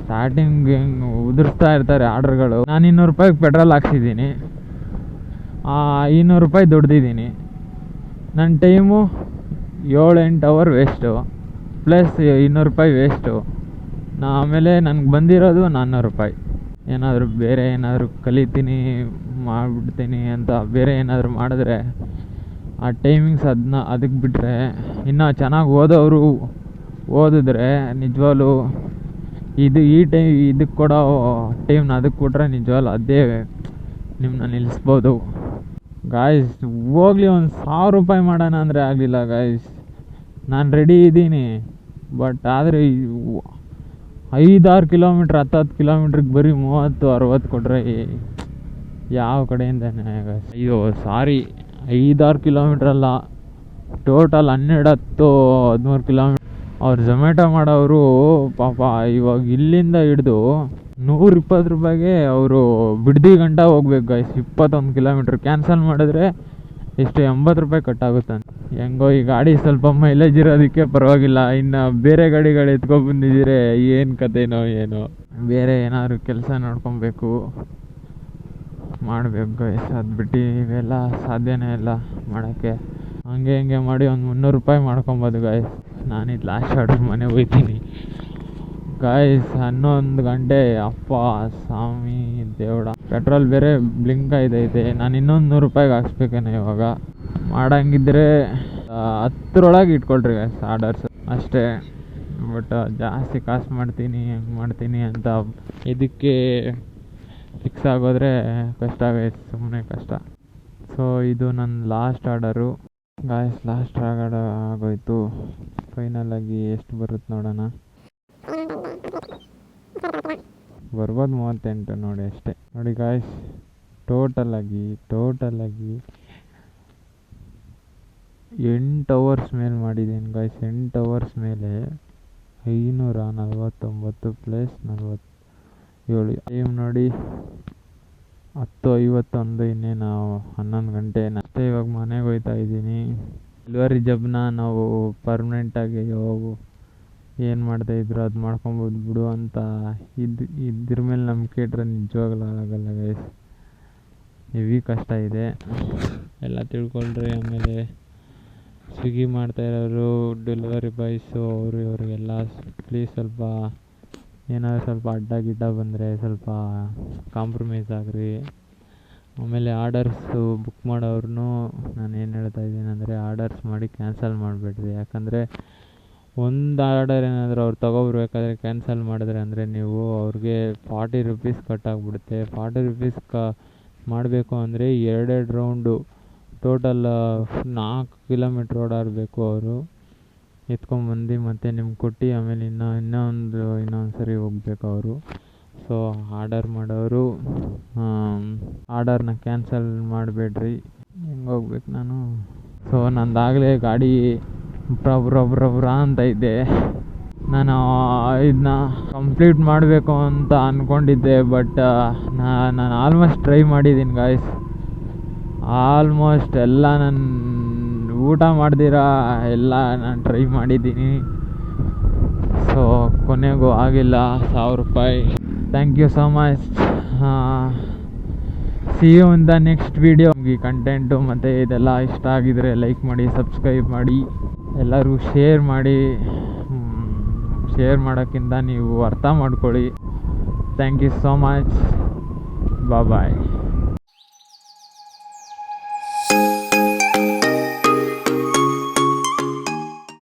ಸ್ಟಾರ್ಟಿಂಗ್ ಹೆಂಗೆ ಉದುರಿಸ್ತಾ ಇರ್ತಾರೆ ಆರ್ಡ್ರ್ಗಳು. ನಾನು 200 ರೂಪಾಯಿಗೆ ಪೆಟ್ರೋಲ್ ಹಾಕ್ಸಿದ್ದೀನಿ, 200 ರೂಪಾಯಿ ದುಡ್ದಿದ್ದೀನಿ. ನನ್ನ ಟೈಮು 7-8 ಅವರ್ ವೇಸ್ಟು, ಪ್ಲಸ್ 200 ರೂಪಾಯಿ ವೇಸ್ಟು. ಆಮೇಲೆ ನನಗೆ ಬಂದಿರೋದು 400 ರೂಪಾಯಿ. ಏನಾದರೂ ಬೇರೆ ಏನಾದರೂ ಕಲಿತೀನಿ ಮಾಡಿಬಿಡ್ತೀನಿ ಅಂತ ಬೇರೆ ಏನಾದರೂ ಮಾಡಿದ್ರೆ ಆ ಟೈಮಿಂಗ್ಸ್ ಅದಕ್ಕೆ ಬಿಟ್ಟರೆ, ಇನ್ನು ಚೆನ್ನಾಗಿ ಓದೋರು ಓದಿದ್ರೆ ನಿಜವಾಗ್ಲೂ ಇದಕ್ಕೆ ಕೊಡೋ ಟೈಮ್ನ ಅದಕ್ಕೆ ಕೊಟ್ಟರೆ ನಿಜವಾಗ್ಲೂ ಅದೇ ನಿಮ್ಮನ್ನ ನಿಲ್ಲಿಸ್ಬೋದು ಗಾಯ್ಸ್. ಹೋಗ್ಲಿ ಒಂದು 1000 ರೂಪಾಯಿ ಮಾಡೋಣ ಅಂದರೆ ಆಗಲಿಲ್ಲ ಗಾಯ್ಸ್. ನಾನು ರೆಡಿ ಇದ್ದೀನಿ, ಬಟ್ ಆದರೆ 5-6 ಕಿಲೋಮೀಟ್ರ್ 10 ಕಿಲೋಮೀಟ್ರಿಗೆ ಬರೀ 30-60 ಕೊಟ್ಟರೆ ಯಾವ ಕಡೆಯಿಂದನೇ ಗಾಯ್ಸ್. ಅಯ್ಯೋ ಸಾರಿ, 5-6 ಕಿಲೋಮೀಟ್ರಲ್ಲ, ಟೋಟಲ್ 12-13 ಕಿಲೋಮೀಟ್ರ್. ಅವ್ರು ಝೊಮ್ಯಾಟೊ ಮಾಡೋರು ಪಾಪ ಇವಾಗ ಇಲ್ಲಿಂದ ಹಿಡ್ದು 120 ರೂಪಾಯಿಗೆ ಅವರು ಬಿಡ್ದಿ ಗಂಟ ಹೋಗ್ಬೇಕು ಗಾಯ್ಸ್. 21 ಕಿಲೋಮೀಟ್ರ್ ಕ್ಯಾನ್ಸಲ್ ಮಾಡಿದ್ರೆ ಎಷ್ಟು 80 ರೂಪಾಯಿ ಕಟ್ಟಾಗುತ್ತೆ. ಹೆಂಗೋ ಈ ಗಾಡಿ ಸ್ವಲ್ಪ ಮೈಲೇಜ್ ಇರೋದಕ್ಕೆ ಪರವಾಗಿಲ್ಲ. ಇನ್ನು ಬೇರೆ ಗಾಡಿಗಳು ಎತ್ಕೊಬಂದಿದ್ದೀರೆ ಏನು ಕತೆನೋ ಏನೋ, ಬೇರೆ ಏನಾದ್ರು ಕೆಲಸ ನೋಡ್ಕೊಬೇಕು, ಮಾಡಬೇಕು ಗಾಯ್ಸ್. ಅದು ಬಿಟ್ಟು ಇವೆಲ್ಲ ಸಾಧ್ಯನೇ ಇಲ್ಲ ಮಾಡೋಕ್ಕೆ. ಹಂಗೆ ಮಾಡಿ ಒಂದು 300 ರೂಪಾಯಿ ಮಾಡ್ಕೊಬೋದು ಗಾಯ್ಸ್. ನಾನಿದು ಲಾಸ್ಟ್ ಆರ್ಡ್ರ್ ಮನೆಗೆ ಹೋಗ್ತೀನಿ ಗಾಯ್ಸ್. 11 ಗಂಟೆ, ಅಪ್ಪ ಸ್ವಾಮಿ ದೇವಡ. ಪೆಟ್ರೋಲ್ ಬೇರೆ ಬ್ಲಿಂಕ್ ಐತೆ. ನಾನು ಇನ್ನೊಂದು 100 ರೂಪಾಯಿಗೆ ಹಾಕ್ಸ್ಬೇಕೇನೋ ಇವಾಗ. ಮಾಡಂಗಿದ್ರೆ 10ರೊಳಗೆ ಇಟ್ಕೊಳ್ರಿ ಗಾಯ್ಸ್ ಆರ್ಡರ್ಸ್ ಅಷ್ಟೇ. ಬಟ್ ಜಾಸ್ತಿ ಕಾಸು ಮಾಡ್ತೀನಿ ಹೆಂಗೆ ಮಾಡ್ತೀನಿ ಅಂತ ಇದಕ್ಕೆ ಫಿಕ್ಸ್ ಆಗೋದ್ರೆ ಕಷ್ಟ ಗಾಯ್ಸ್, ಸುಮ್ಮನೆ ಕಷ್ಟ. ಸೊ ಇದು ನನ್ನ last order guys. Last order ಆಗೋಯ್ತು. ಫೈನಲಾಗಿ ಎಷ್ಟು ಬರುತ್ತೆ ನೋಡೋಣ. ಬರ್ಬೋದು 38 ನೋಡಿ ಅಷ್ಟೇ. ನೋಡಿ ಗಾಯ್ಸ್, ಟೋಟಲಾಗಿ 8 ಅವರ್ಸ್ ಮೇಲೆ ಮಾಡಿದ್ದೀನಿ ಗಾಯ್ಸ್. 8 ಅವರ್ಸ್ ಮೇಲೆ 549 ಪ್ಲಸ್ 47 ಟೈಮ್ ನೋಡಿ 10:51. ಇನ್ನೇನು 11 ಗಂಟೆ ಅಷ್ಟೇ. ಇವಾಗ ಮನೆಗೆ ಹೋಗ್ತಾ ಇದ್ದೀನಿ. ಡೆಲಿವರಿ ಜಾಬ್ನ ನಾವು ಪರ್ಮನೆಂಟಾಗಿ ಏನು ಮಾಡ್ತಾಯಿದ್ರು ಅದು ಮಾಡ್ಕೊಬೋದು ಬಿಡು ಅಂತ ಇದ್ರ ಮೇಲೆ ನಂಬಿಕೆ ಇಟ್ಟರೆ ನಿಜವಾಗ್ಲೂ ಆಗಲ್ಲ ಗೈಸ್. ಹೆವಿ ಕಷ್ಟ ಇದೆ, ಎಲ್ಲ ತಿಳ್ಕೊಳ್ರಿ. ಆಮೇಲೆ ಸ್ವಿಗ್ಗಿ ಮಾಡ್ತಾಯಿರೋರು, ಡೆಲಿವರಿ ಬಾಯ್ಸು, ಇವ್ರಿಗೆಲ್ಲ ಪ್ಲೀಸ್ ಸ್ವಲ್ಪ ಏನಾದ್ರು ಸ್ವಲ್ಪ ಅಡ್ಡ ಬಂದರೆ ಸ್ವಲ್ಪ ಕಾಂಪ್ರಮೈಸ್ ಆಗ್ರಿ. ಆಮೇಲೆ ಆರ್ಡರ್ಸು ಬುಕ್ ಮಾಡೋರ್ನು ನಾನು ಏನು ಹೇಳ್ತಾ ಇದ್ದೀನಿ ಅಂದರೆ, ಆರ್ಡರ್ಸ್ ಮಾಡಿ ಕ್ಯಾನ್ಸಲ್ ಮಾಡಿಬಿಡ್ರಿ. ಯಾಕಂದರೆ ಒಂದು ಆರ್ಡರ್ ಏನಾದರೂ ಅವ್ರು ತೊಗೊಬರ್ಬೇಕಾದ್ರೆ ಕ್ಯಾನ್ಸಲ್ ಮಾಡಿದ್ರೆ ಅಂದರೆ ನೀವು ಅವ್ರಿಗೆ 40 ರೂಪೀಸ್ ಕಟ್ಟಾಗ್ಬಿಡುತ್ತೆ. 40 ರೂಪೀಸ್ ಮಾಡಬೇಕು ಅಂದರೆ 2 ರೌಂಡು ಟೋಟಲ್ 4 ಕಿಲೋಮೀಟ್ರ್ ಓಡಾಡಬೇಕು. ಅವರು ಎತ್ಕೊಂಬಂದು ಮತ್ತೆ ನಿಮ್ಗೆ ಕೊಟ್ಟು ಆಮೇಲೆ ಇನ್ನೊಂದು ಸರಿ ಹೋಗ್ಬೇಕು ಅವರು. ಸೊ ಆರ್ಡರ್ ಮಾಡೋರು ಆರ್ಡರ್ನ ಕ್ಯಾನ್ಸಲ್ ಮಾಡಬೇಡ್ರಿ. ಹೆಂಗೆ ಹೋಗ್ಬೇಕು ನಾನು? ಸೊ ನಂದಾಗಲೇ ಗಾಡಿ ಬ್ರಬ್ರ ಅಂತ ಇದ್ದೆ. ನಾನು ಇದನ್ನ ಕಂಪ್ಲೀಟ್ ಮಾಡಬೇಕು ಅಂತ ಅಂದ್ಕೊಂಡಿದ್ದೆ. ಬಟ್ ನಾನು ಆಲ್ಮೋಸ್ಟ್ ಟ್ರೈ ಮಾಡಿದ್ದೀನಿ ಗಾಯ್ಸ್. ಆಲ್ಮೋಸ್ಟ್ ಎಲ್ಲ ನಾನು ಊಟ ಮಾಡ್ದಿರಾ ಎಲ್ಲ ನಾನು ಟ್ರೈ ಮಾಡಿದ್ದೀನಿ. ಸೊ ಕೊನೆಗೂ ಆಗಿಲ್ಲ 1000 ರೂಪಾಯಿ. Thank you so much. See you in the next video. ಈ ಕಂಟೆಂಟು ಮತ್ತು ಇದೆಲ್ಲ ಇಷ್ಟ ಆಗಿದರೆ ಲೈಕ್ ಮಾಡಿ, ಸಬ್ಸ್ಕ್ರೈಬ್ ಮಾಡಿ, ಎಲ್ಲರೂ ಶೇರ್ ಮಾಡಿ. ಶೇರ್ ಮಾಡೋಕ್ಕಿಂತ ನೀವು ಅರ್ಥ ಮಾಡ್ಕೊಳ್ಳಿ. Thank you so much. Bye.